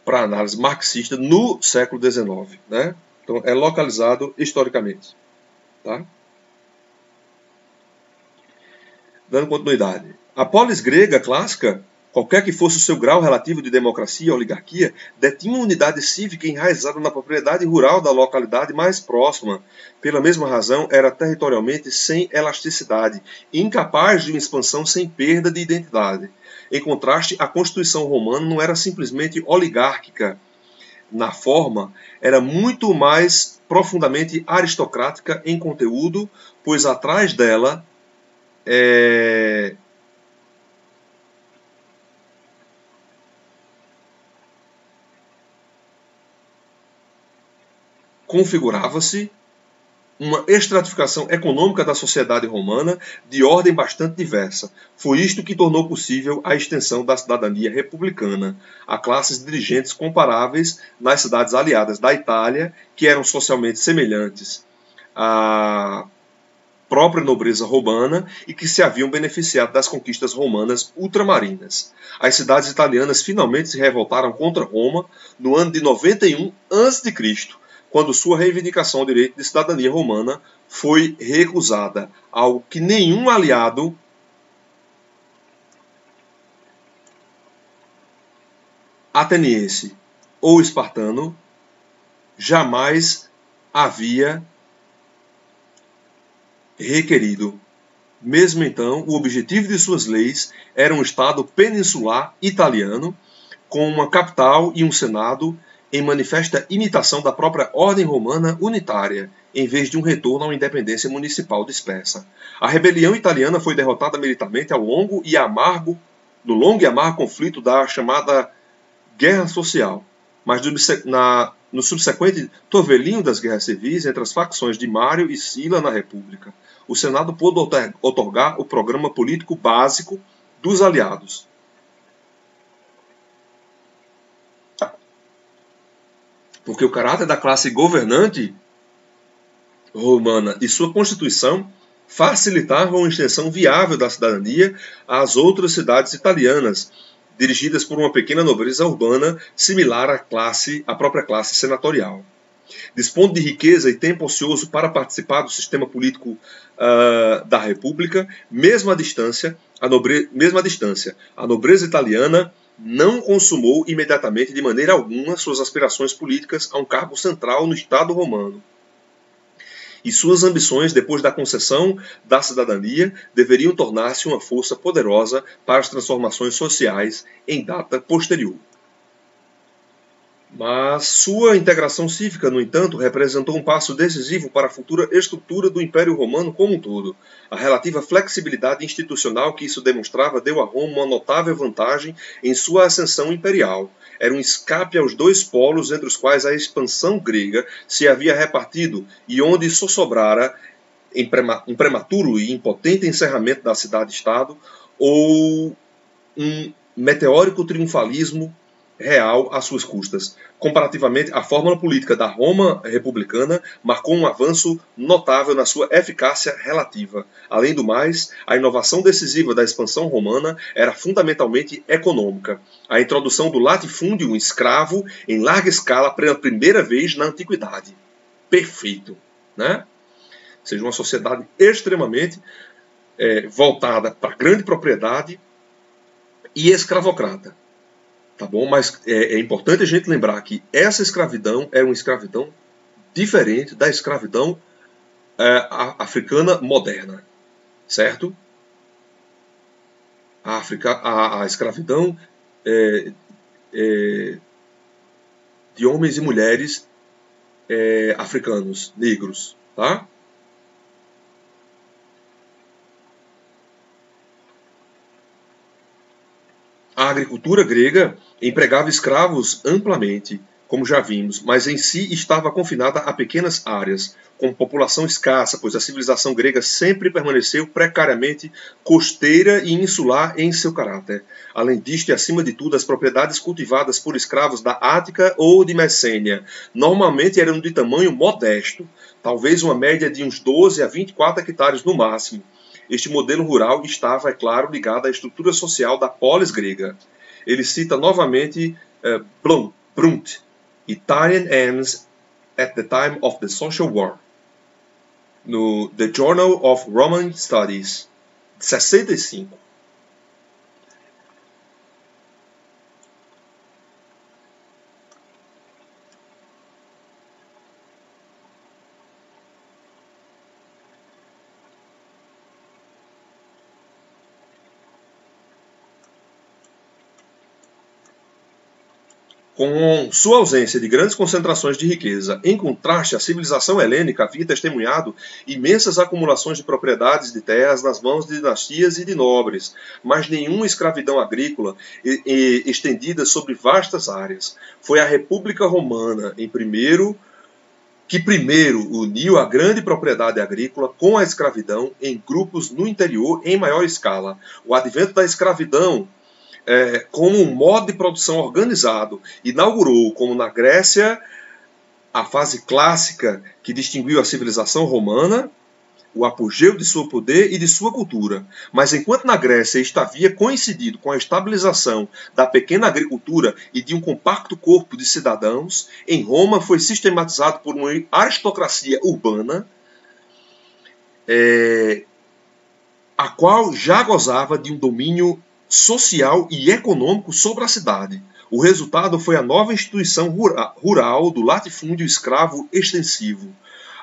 para análise marxista no século XIX. Né? Então, é localizado historicamente. Tá? Dando continuidade. A polis grega clássica, qualquer que fosse o seu grau relativo de democracia e oligarquia, detinha uma unidade cívica enraizada na propriedade rural da localidade mais próxima. Pela mesma razão, era territorialmente sem elasticidade, incapaz de uma expansão sem perda de identidade. Em contraste, a Constituição romana não era simplesmente oligárquica na forma, era muito mais profundamente aristocrática em conteúdo, pois atrás dela configurava-se uma estratificação econômica da sociedade romana de ordem bastante diversa. Foi isto que tornou possível a extensão da cidadania republicana a classes dirigentes comparáveis nas cidades aliadas da Itália, que eram socialmente semelhantes à própria nobreza romana e que se haviam beneficiado das conquistas romanas ultramarinas. As cidades italianas finalmente se revoltaram contra Roma no ano de 91 a.C., quando sua reivindicação ao direito de cidadania romana foi recusada, algo que nenhum aliado ateniense ou espartano jamais havia requerido. Mesmo então, o objetivo de suas leis era um Estado peninsular italiano, com uma capital e um senado em manifesta imitação da própria ordem romana unitária, em vez de um retorno a uma independência municipal dispersa. A rebelião italiana foi derrotada militarmente no longo e amargo conflito da chamada Guerra Social, mas no subsequente torvelinho das guerras civis entre as facções de Mário e Sila na República, o Senado pôde outorgar o programa político básico dos aliados. Porque o caráter da classe governante romana e sua constituição facilitavam uma extensão viável da cidadania às outras cidades italianas, dirigidas por uma pequena nobreza urbana similar à própria classe senatorial. Dispondo de riqueza e tempo ocioso para participar do sistema político da República, mesmo à distância, a nobreza italiana não consumou imediatamente de maneira alguma suas aspirações políticas a um cargo central no Estado romano. E suas ambições, depois da concessão da cidadania, deveriam tornar-se uma força poderosa para as transformações sociais em data posterior. Mas sua integração cívica, no entanto, representou um passo decisivo para a futura estrutura do Império Romano como um todo. A relativa flexibilidade institucional que isso demonstrava deu a Roma uma notável vantagem em sua ascensão imperial. Era um escape aos dois polos entre os quais a expansão grega se havia repartido e onde só sobrara um prematuro e impotente encerramento da cidade-estado ou um meteórico triunfalismo real às suas custas. Comparativamente, a fórmula política da Roma republicana marcou um avanço notável na sua eficácia relativa. Além do mais, a inovação decisiva da expansão romana era fundamentalmente econômica. A introdução do latifúndio escravo em larga escala pela primeira vez na antiguidade. Perfeito, né? Ou seja, uma sociedade extremamente voltada para a grande propriedade e escravocrata. Tá bom? Mas é importante a gente lembrar que essa escravidão era uma escravidão diferente da escravidão africana moderna, certo? A escravidão de homens e mulheres africanos, negros, tá? A agricultura grega empregava escravos amplamente, como já vimos, mas em si estava confinada a pequenas áreas, com população escassa, pois a civilização grega sempre permaneceu precariamente costeira e insular em seu caráter. Além disto, e acima de tudo, as propriedades cultivadas por escravos da Ática ou de Messênia normalmente eram de tamanho modesto, talvez uma média de uns 12 a 24 hectares no máximo. Este modelo rural estava, é claro, ligado à estrutura social da polis grega. Ele cita novamente Brunt, Italian Ends at the Time of the Social War, no The Journal of Roman Studies, 65. Com sua ausência de grandes concentrações de riqueza, em contraste, a civilização helênica havia testemunhado imensas acumulações de propriedades de terras nas mãos de dinastias e de nobres, mas nenhuma escravidão agrícola estendida sobre vastas áreas. Foi a República Romana, que primeiro uniu a grande propriedade agrícola com a escravidão em grupos no interior em maior escala. O advento da escravidão como um modo de produção organizado, inaugurou, como na Grécia, a fase clássica que distinguiu a civilização romana, o apogeu de seu poder e de sua cultura. Mas enquanto na Grécia isto havia coincidido com a estabilização da pequena agricultura e de um compacto corpo de cidadãos, em Roma foi sistematizado por uma aristocracia urbana, a qual já gozava de um domínio social e econômico sobre a cidade. O resultado foi a nova instituição rural do latifúndio escravo extensivo.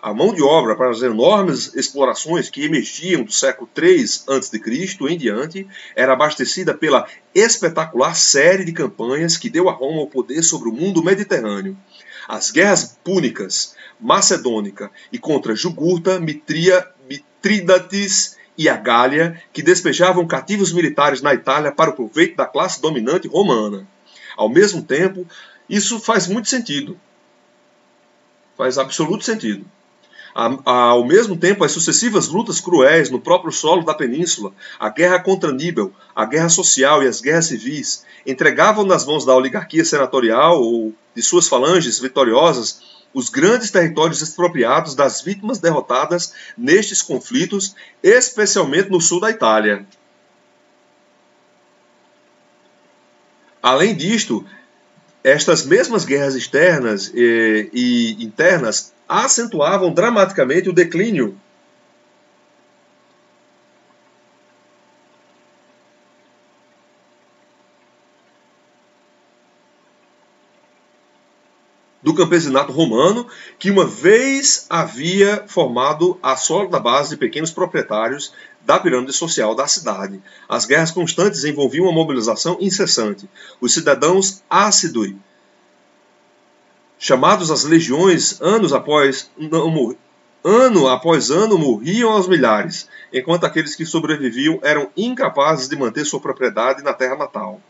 A mão de obra para as enormes explorações que emergiam do século III a.C. em diante era abastecida pela espetacular série de campanhas que deu a Roma o poder sobre o mundo mediterrâneo. As guerras púnicas, macedônica e contra Jugurta, Mitrídates e a Gália, que despejavam cativos militares na Itália para o proveito da classe dominante romana. Ao mesmo tempo, isso faz muito sentido. Faz absoluto sentido. Ao mesmo tempo, as sucessivas lutas cruéis no próprio solo da península, a guerra contra Aníbal, a guerra social e as guerras civis, entregavam nas mãos da oligarquia senatorial ou de suas falanges vitoriosas os grandes territórios expropriados das vítimas derrotadas nestes conflitos, especialmente no sul da Itália. Além disto, estas mesmas guerras externas e internas acentuavam dramaticamente o declínio do campesinato romano, que uma vez havia formado a sólida base de pequenos proprietários da pirâmide social da cidade. As guerras constantes envolviam uma mobilização incessante. Os cidadãos ácidos, chamados as legiões, ano após ano morriam aos milhares, enquanto aqueles que sobreviviam eram incapazes de manter sua propriedade na terra natal.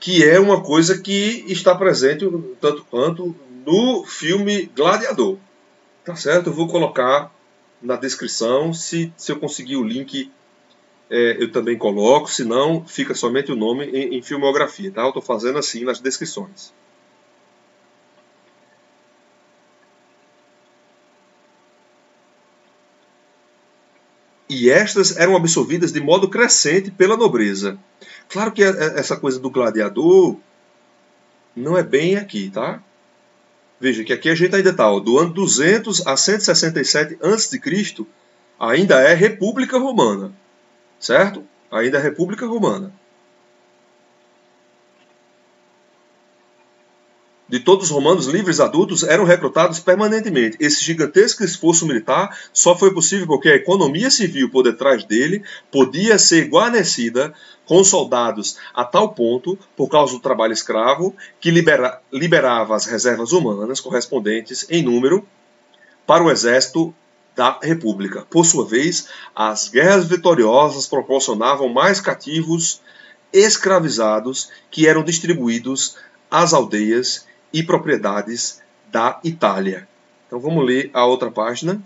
Que é uma coisa que está presente tanto quanto no filme Gladiador. Tá certo? Eu vou colocar na descrição, se eu conseguir o link eu também coloco, senão fica somente o nome em filmografia, tá? Eu estou fazendo assim nas descrições. E estas eram absorvidas de modo crescente pela nobreza. Claro que essa coisa do gladiador não é bem aqui, tá? Veja que aqui a gente ainda está, do ano 200 a 167 a.C., ainda é República Romana, certo? Ainda é República Romana. De todos os romanos livres adultos eram recrutados permanentemente. Esse gigantesco esforço militar só foi possível porque a economia civil por detrás dele podia ser guarnecida com soldados a tal ponto, por causa do trabalho escravo, que liberava as reservas humanas correspondentes em número para o exército da República. Por sua vez, as guerras vitoriosas proporcionavam mais cativos escravizados que eram distribuídos às aldeias e propriedades da Itália. Então vamos ler a outra página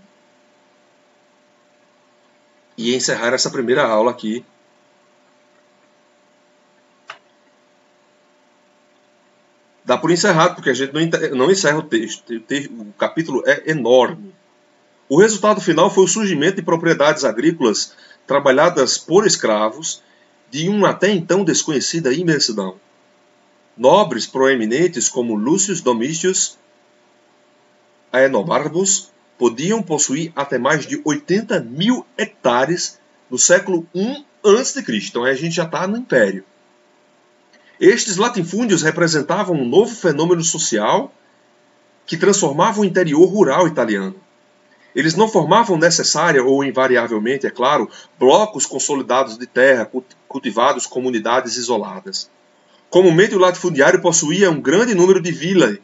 e encerrar essa primeira aula aqui. Dá por encerrado, porque a gente não encerra o texto. O capítulo é enorme. O resultado final foi o surgimento de propriedades agrícolas trabalhadas por escravos de uma até então desconhecida imensidão. Nobres proeminentes como Lucius Domitius Aenobarbus podiam possuir até mais de 80 mil hectares no século I a.C. Então a gente já está no Império. Estes latifúndios representavam um novo fenômeno social que transformava o interior rural italiano. Eles não formavam necessária ou invariavelmente, é claro, blocos consolidados de terra, cultivados comunidades isoladas. Comumente o latifundiário possuía um grande número de vilas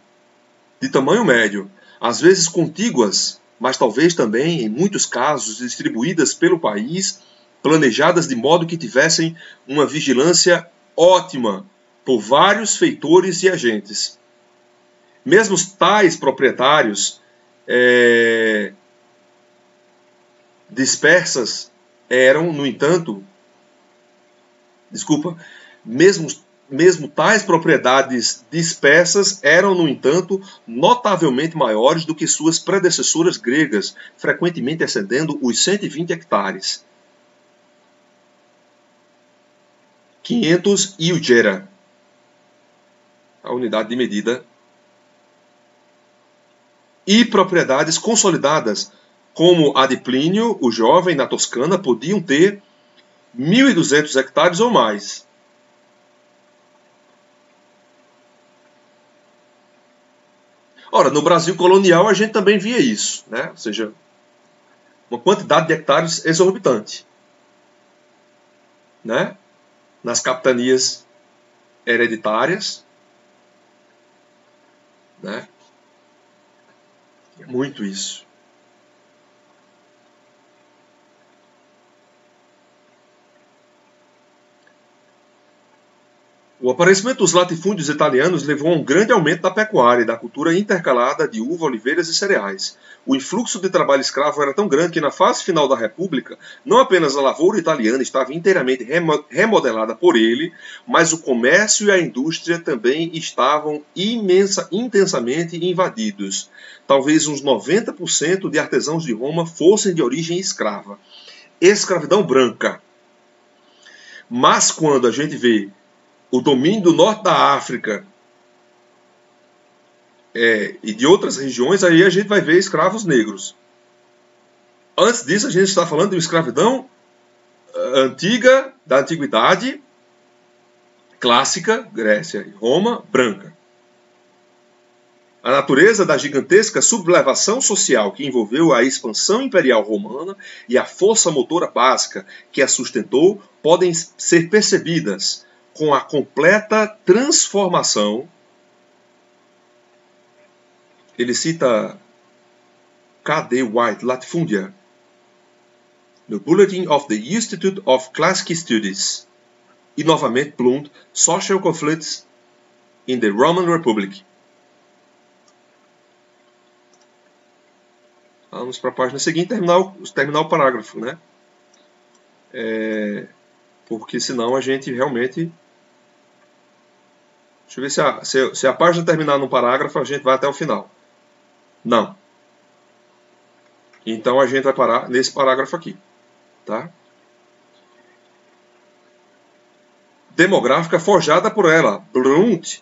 de tamanho médio, às vezes contíguas, mas talvez também, em muitos casos, distribuídas pelo país, planejadas de modo que tivessem uma vigilância ótima por vários feitores e agentes. Mesmo tais proprietários dispersas eram, no entanto, mesmo tais propriedades dispersas eram, no entanto, notavelmente maiores do que suas predecessoras gregas, frequentemente excedendo os 120 hectares. 500 iugera, a unidade de medida, e propriedades consolidadas, como a de Plínio, o jovem, na Toscana, podiam ter 1.200 hectares ou mais. Ora, no Brasil colonial a gente também via isso, né? Ou seja, uma quantidade de hectares exorbitante, né? Nas capitanias hereditárias, né? Muito isso. O aparecimento dos latifúndios italianos levou a um grande aumento da pecuária e da cultura intercalada de uva, oliveiras e cereais. O influxo de trabalho escravo era tão grande que, na fase final da República, não apenas a lavoura italiana estava inteiramente remodelada por ele, mas o comércio e a indústria também estavam intensamente invadidos. Talvez uns 90% de artesãos de Roma fossem de origem escrava. Escravidão branca. Mas quando a gente vê o domínio do norte da África e de outras regiões, aí a gente vai ver escravos negros. Antes disso, a gente está falando de uma escravidão antiga, da antiguidade, clássica, Grécia e Roma, branca. A natureza da gigantesca sublevação social que envolveu a expansão imperial romana e a força motora básica que a sustentou podem ser percebidas com a completa transformação. Ele cita K.D. White, Latifundia, no Bulletin of the Institute of Classic Studies, e novamente Blunt, Social Conflicts in the Roman Republic. Vamos para a página seguinte terminar o parágrafo, né? Porque senão a gente realmente... Deixa eu ver se a página terminar no parágrafo, a gente vai até o final. Não. Então a gente vai parar nesse parágrafo aqui. Tá? Demográfica forjada por ela. Blunt,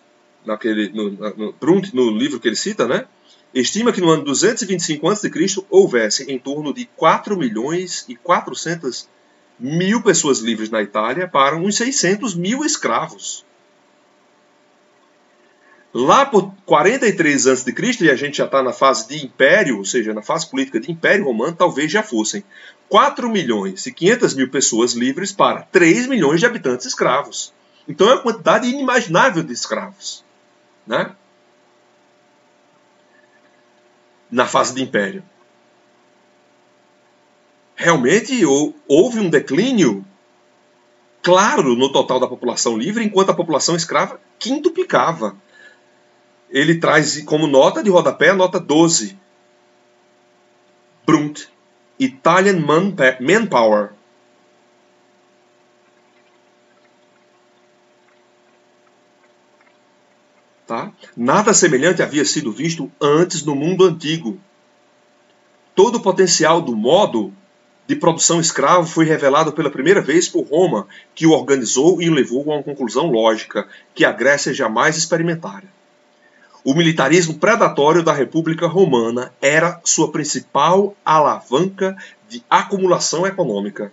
no livro que ele cita, né? Estima que no ano 225 a.C. houvesse em torno de 4.400.000 pessoas livres na Itália para uns 600.000 escravos. Lá por 43 a.C., e a gente já está na fase de império, ou seja, na fase política de império romano, talvez já fossem 4.500.000 pessoas livres para 3 milhões de habitantes escravos. Então é uma quantidade inimaginável de escravos, né? Na fase de império. Realmente houve um declínio claro no total da população livre, enquanto a população escrava quintuplicava. ele traz como nota de rodapé a nota 12. Brunt, Italian Manpower. Tá? Nada semelhante havia sido visto antes no mundo antigo. Todo o potencial do modo de produção escravo foi revelado pela primeira vez por Roma, que o organizou e o levou a uma conclusão lógica, que a Grécia jamais experimentara. O militarismo predatório da República Romana era sua principal alavanca de acumulação econômica.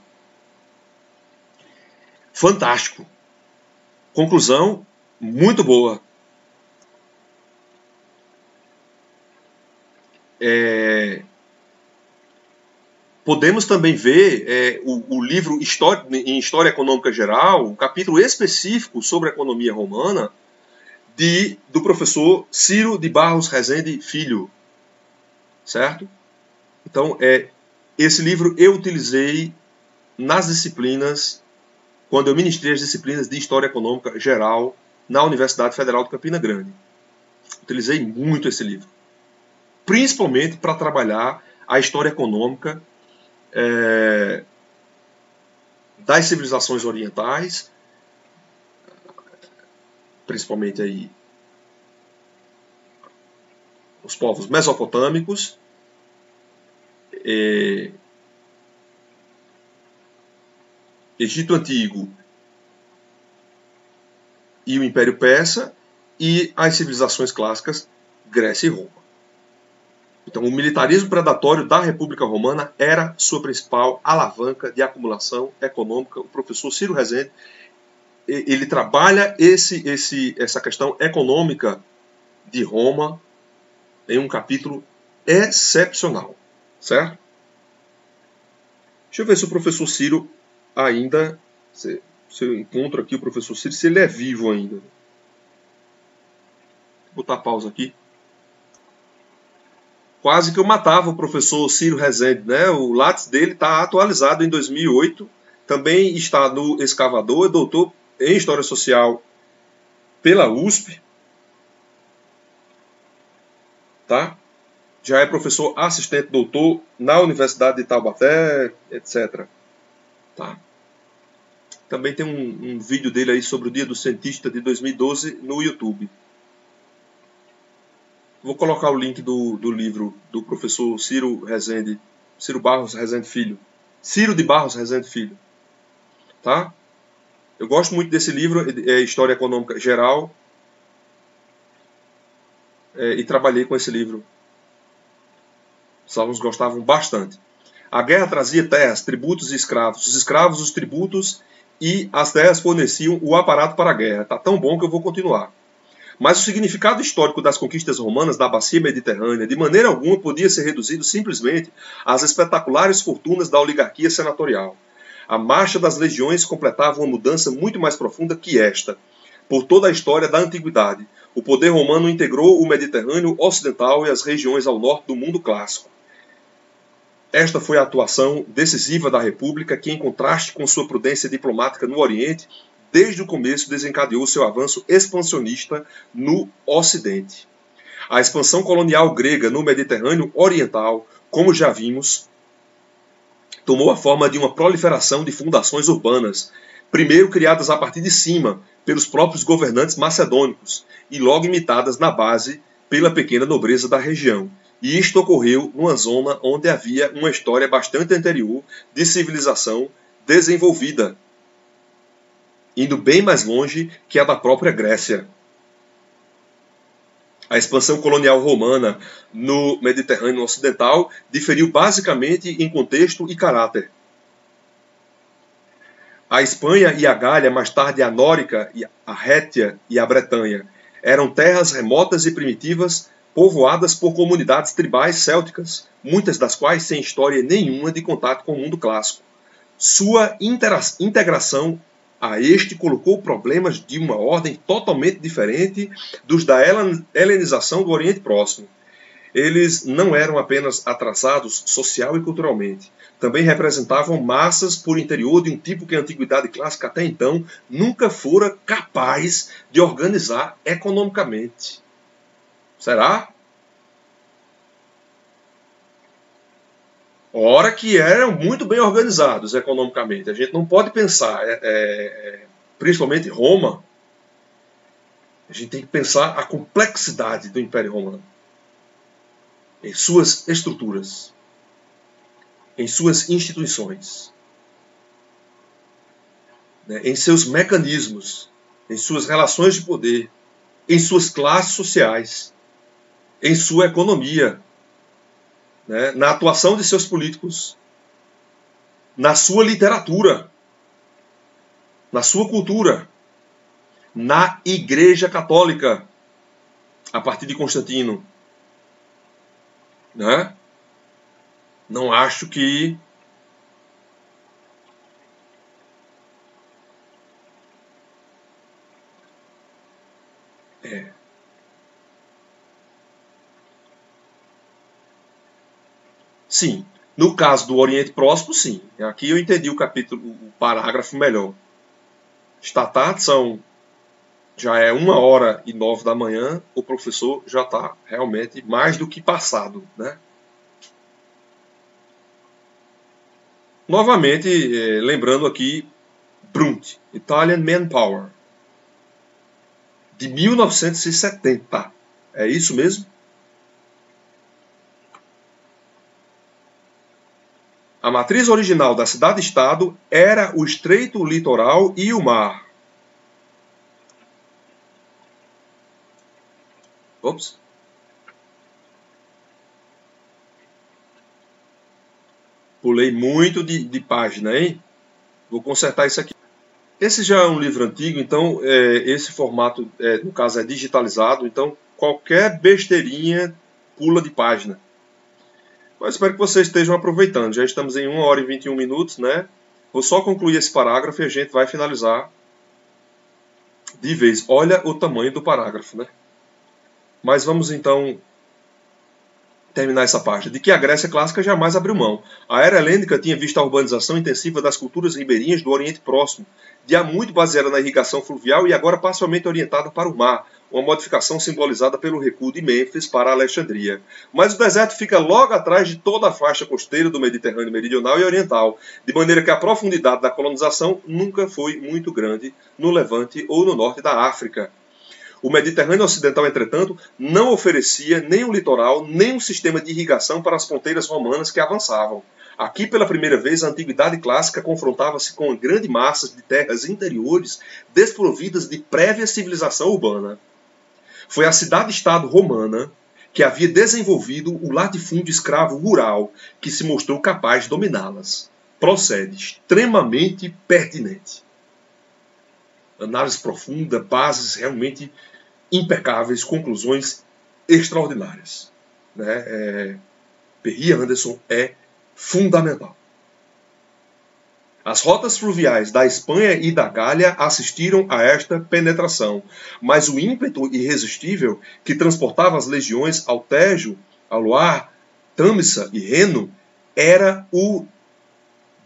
Fantástico. Conclusão muito boa. Podemos também ver o livro em História Econômica Geral, um capítulo específico sobre a economia romana, do professor Ciro de Barros Rezende Filho. Certo? Então, esse livro eu utilizei nas disciplinas, quando eu ministrei as disciplinas de História Econômica Geral na Universidade Federal de Campina Grande. Utilizei muito esse livro. Principalmente para trabalhar a história econômica das civilizações orientais, principalmente aí os povos mesopotâmicos, Egito Antigo e o Império Persa, e as civilizações clássicas Grécia e Roma. Então, o militarismo predatório da República Romana era sua principal alavanca de acumulação econômica. O professor Ciro Rezende, ele trabalha essa questão econômica de Roma em um capítulo excepcional, certo? Deixa eu ver se o professor Ciro ainda, se eu encontro aqui o professor Ciro, se ele é vivo ainda. Vou botar pausa aqui. Quase que eu matava o professor Ciro Rezende, né? O Lattes dele está atualizado em 2008. Também está no Escavador, é doutor em História Social pela USP. Tá? Já é professor assistente doutor na Universidade de Taubaté, etc. Tá? Também tem um vídeo dele aí sobre o Dia do Cientista de 2012 no YouTube. Vou colocar o link do livro do professor Ciro Barros Rezende Filho. Ciro de Barros Rezende Filho. Tá? Eu gosto muito desse livro, História Econômica Geral. E trabalhei com esse livro. Os alunos gostavam bastante. A guerra trazia terras, tributos e escravos. Os escravos, os tributos e as terras forneciam o aparato para a guerra. Tá tão bom que eu vou continuar. Mas o significado histórico das conquistas romanas da bacia mediterrânea de maneira alguma podia ser reduzido simplesmente às espetaculares fortunas da oligarquia senatorial. A marcha das legiões completava uma mudança muito mais profunda que esta. Por toda a história da antiguidade, o poder romano integrou o Mediterrâneo ocidental e as regiões ao norte do mundo clássico. Esta foi a atuação decisiva da República que, em contraste com sua prudência diplomática no Oriente, desde o começo desencadeou seu avanço expansionista no Ocidente. A expansão colonial grega no Mediterrâneo Oriental, como já vimos, tomou a forma de uma proliferação de fundações urbanas, primeiro criadas a partir de cima pelos próprios governantes macedônicos e logo imitadas na base pela pequena nobreza da região. E isto ocorreu numa zona onde havia uma história bastante anterior de civilização desenvolvida, indo bem mais longe que a da própria Grécia. A expansão colonial romana no Mediterrâneo Ocidental diferiu basicamente em contexto e caráter. A Espanha e a Gália, mais tarde a Nórica, a Rétia e a Bretanha, eram terras remotas e primitivas, povoadas por comunidades tribais célticas, muitas das quais sem história nenhuma de contato com o mundo clássico. Sua integração a este colocou problemas de uma ordem totalmente diferente dos da helenização do Oriente Próximo. Eles não eram apenas atrasados social e culturalmente, também representavam massas por interior de um tipo que a Antiguidade Clássica até então nunca fora capaz de organizar economicamente. Será? Ora que eram muito bem organizados economicamente. A gente não pode pensar, principalmente Roma, a gente tem que pensar a complexidade do Império Romano, em suas estruturas, em suas instituições, né, em seus mecanismos, em suas relações de poder, em suas classes sociais, em sua economia, né, na atuação de seus políticos, na sua literatura, na sua cultura, na Igreja Católica, a partir de Constantino. Né? Não acho que Sim. No caso do Oriente Próximo, sim. Aqui eu entendi o capítulo, o parágrafo melhor. Statat já é 1h09 da manhã, o professor já está realmente mais do que passado, né? Novamente, lembrando aqui, Brunt, Italian Manpower, de 1970. É isso mesmo? A matriz original da cidade-estado era o estreito litoral e o mar. Ops. Pulei muito de página, hein? Vou consertar isso aqui. Esse já é um livro antigo, então esse formato, no caso, é digitalizado, então qualquer besteirinha pula de página. Mas espero que vocês estejam aproveitando. Já estamos em 1h21, né? Vou só concluir esse parágrafo e a gente vai finalizar de vez. Olha o tamanho do parágrafo, né? Mas vamos então terminar essa parte. De que a Grécia clássica jamais abriu mão. A era helênica tinha visto a urbanização intensiva das culturas ribeirinhas do Oriente Próximo, de há muito baseada na irrigação fluvial e agora parcialmente orientada para o mar, uma modificação simbolizada pelo recuo de Mênfis para a Alexandria. Mas o deserto fica logo atrás de toda a faixa costeira do Mediterrâneo meridional e oriental, de maneira que a profundidade da colonização nunca foi muito grande no Levante ou no norte da África. O Mediterrâneo Ocidental, entretanto, não oferecia nem um litoral, nem um sistema de irrigação para as fronteiras romanas que avançavam. Aqui, pela primeira vez, a Antiguidade Clássica confrontava-se com uma grande massa de terras interiores desprovidas de prévia civilização urbana. Foi a cidade-estado romana que havia desenvolvido o latifúndio escravo rural que se mostrou capaz de dominá-las. Procede extremamente pertinente. Análise profunda, bases realmente impecáveis, conclusões extraordinárias. Né? Perry Anderson é fundamental. As rotas fluviais da Espanha e da Gália assistiram a esta penetração, mas o ímpeto irresistível que transportava as legiões ao Tejo, ao Loire, Tâmisa e Reno era o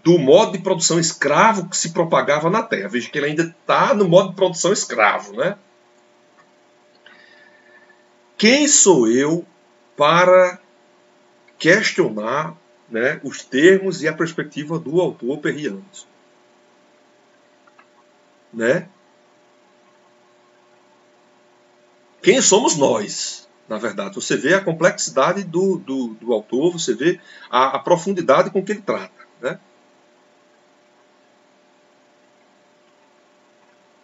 do modo de produção escravo que se propagava na terra. Veja que ele ainda está no modo de produção escravo, né? Quem sou eu para questionar, né, os termos e a perspectiva do autor Perry Anderson? Né? Quem somos nós? Na verdade, você vê a complexidade do autor, você vê a profundidade com que ele trata. Né?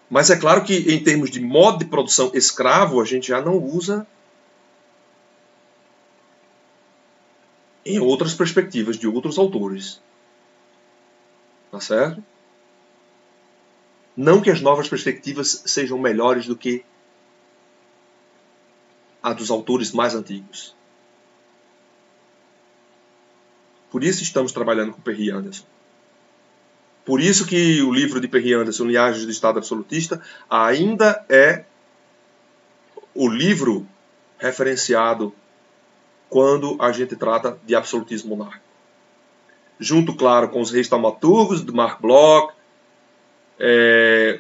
Mas é claro que, em termos de modo de produção escravo, a gente já não usa em outras perspectivas de outros autores. Tá certo? Não que as novas perspectivas sejam melhores do que a dos autores mais antigos. Por isso estamos trabalhando com Perry Anderson. Por isso que o livro de Perry Anderson, Linhagens do Estado Absolutista, ainda é o livro referenciado quando a gente trata de absolutismo monárquico. Junto, claro, com os reis taumaturgos, de Mark Bloch,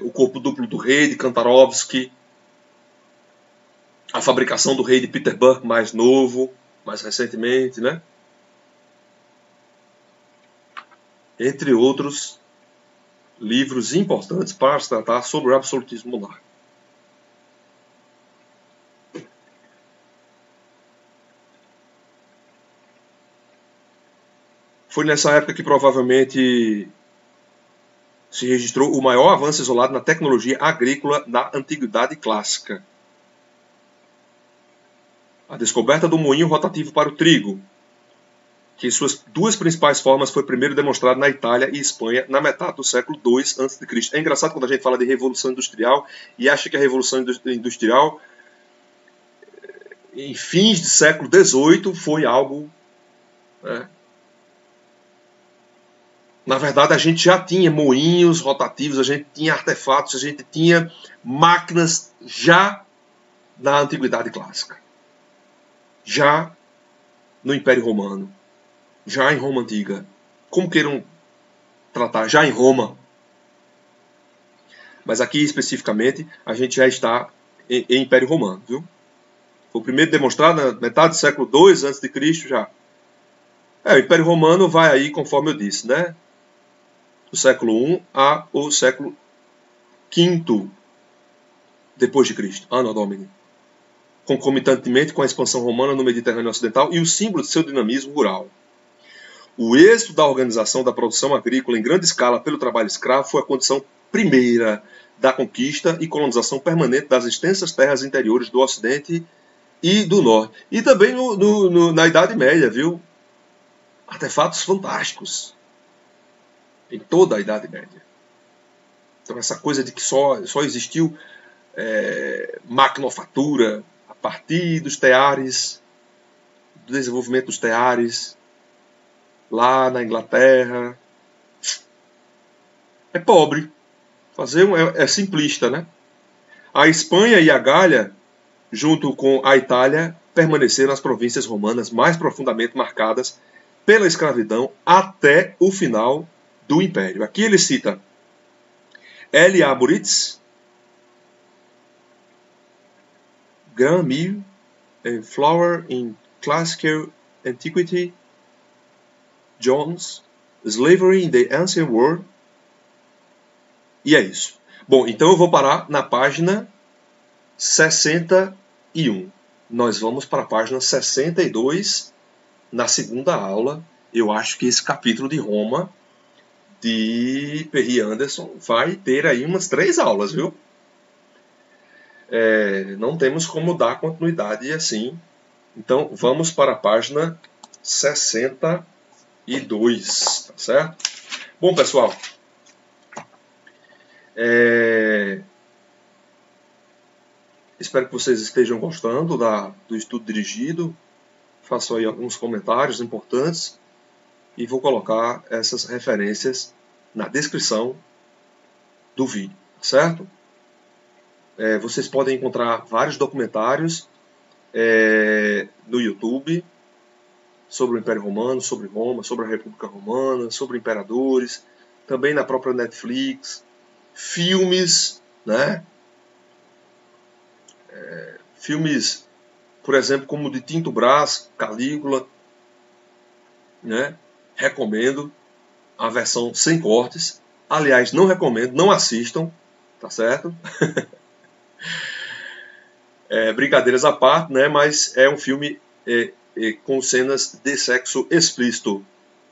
o Corpo Duplo do Rei, de Kantarovsky, A fabricação do rei de Petersburg mais novo, mais recentemente, né? Entre outros livros importantes para se tratar sobre o absolutismo monárquico. Foi nessa época que provavelmente se registrou o maior avanço isolado na tecnologia agrícola da Antiguidade Clássica. A descoberta do moinho rotativo para o trigo, que em suas duas principais formas foi primeiro demonstrado na Itália e Espanha na metade do século II a.C. É engraçado quando a gente fala de Revolução Industrial e acha que a Revolução Industrial em fins do século XVIII foi algo... Na verdade, a gente já tinha moinhos rotativos, a gente tinha artefatos, a gente tinha máquinas já na Antiguidade Clássica. Já no Império Romano. Já em Roma Antiga. Como queiram tratar, já em Roma. Mas aqui, especificamente, a gente já está em Império Romano, viu? Foi o primeiro demonstrado na metade do século II a.C. já. O Império Romano vai aí, conforme eu disse, né? Do século I ao século V depois de Cristo, Anno Domini, concomitantemente com a expansão romana no Mediterrâneo Ocidental e o símbolo de seu dinamismo rural. O êxito da organização da produção agrícola em grande escala pelo trabalho escravo foi a condição primeira da conquista e colonização permanente das extensas terras interiores do Ocidente e do Norte. E também na Idade Média, viu? Artefatos fantásticos. Em toda a Idade Média. Então essa coisa de que só existiu maquinofatura a partir dos teares, do desenvolvimento dos teares, lá na Inglaterra, é pobre. É simplista, né? A Espanha e a Gália, junto com a Itália, permaneceram as províncias romanas mais profundamente marcadas pela escravidão até o final do Império. Aqui ele cita L.A. Moritz, Grand Mille, Flower in Classical Antiquity, Jones, Slavery in the Ancient World. E é isso. Bom, então eu vou parar na página 61. Nós vamos para a página 62 na segunda aula. Eu acho que esse capítulo de Roma de Perry Anderson vai ter aí umas 3 aulas, viu? Não temos como dar continuidade assim. Então, vamos para a página 62, tá certo? Bom, pessoal, espero que vocês estejam gostando do estudo dirigido. Faço aí alguns comentários importantes. E vou colocar essas referências na descrição do vídeo, certo? Vocês podem encontrar vários documentários no YouTube sobre o Império Romano, sobre Roma, sobre a República Romana, sobre imperadores, também na própria Netflix, filmes, né? Filmes, por exemplo, como o de Tinto Brás, Calígula, né? Recomendo a versão sem cortes. Aliás, não recomendo, não assistam, tá certo? Brincadeiras à parte, né? Mas é um filme com cenas de sexo explícito.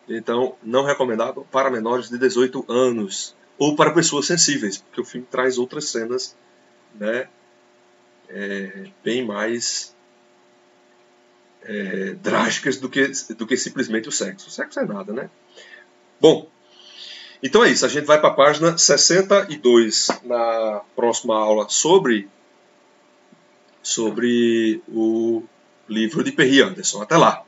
Então, não recomendado para menores de 18 anos. Ou para pessoas sensíveis, porque o filme traz outras cenas, né? Bem mais drásticas do que simplesmente o sexo. O sexo é nada, né? Bom, então é isso. A gente vai para a página 62 na próxima aula sobre o livro de Perry Anderson. Até lá!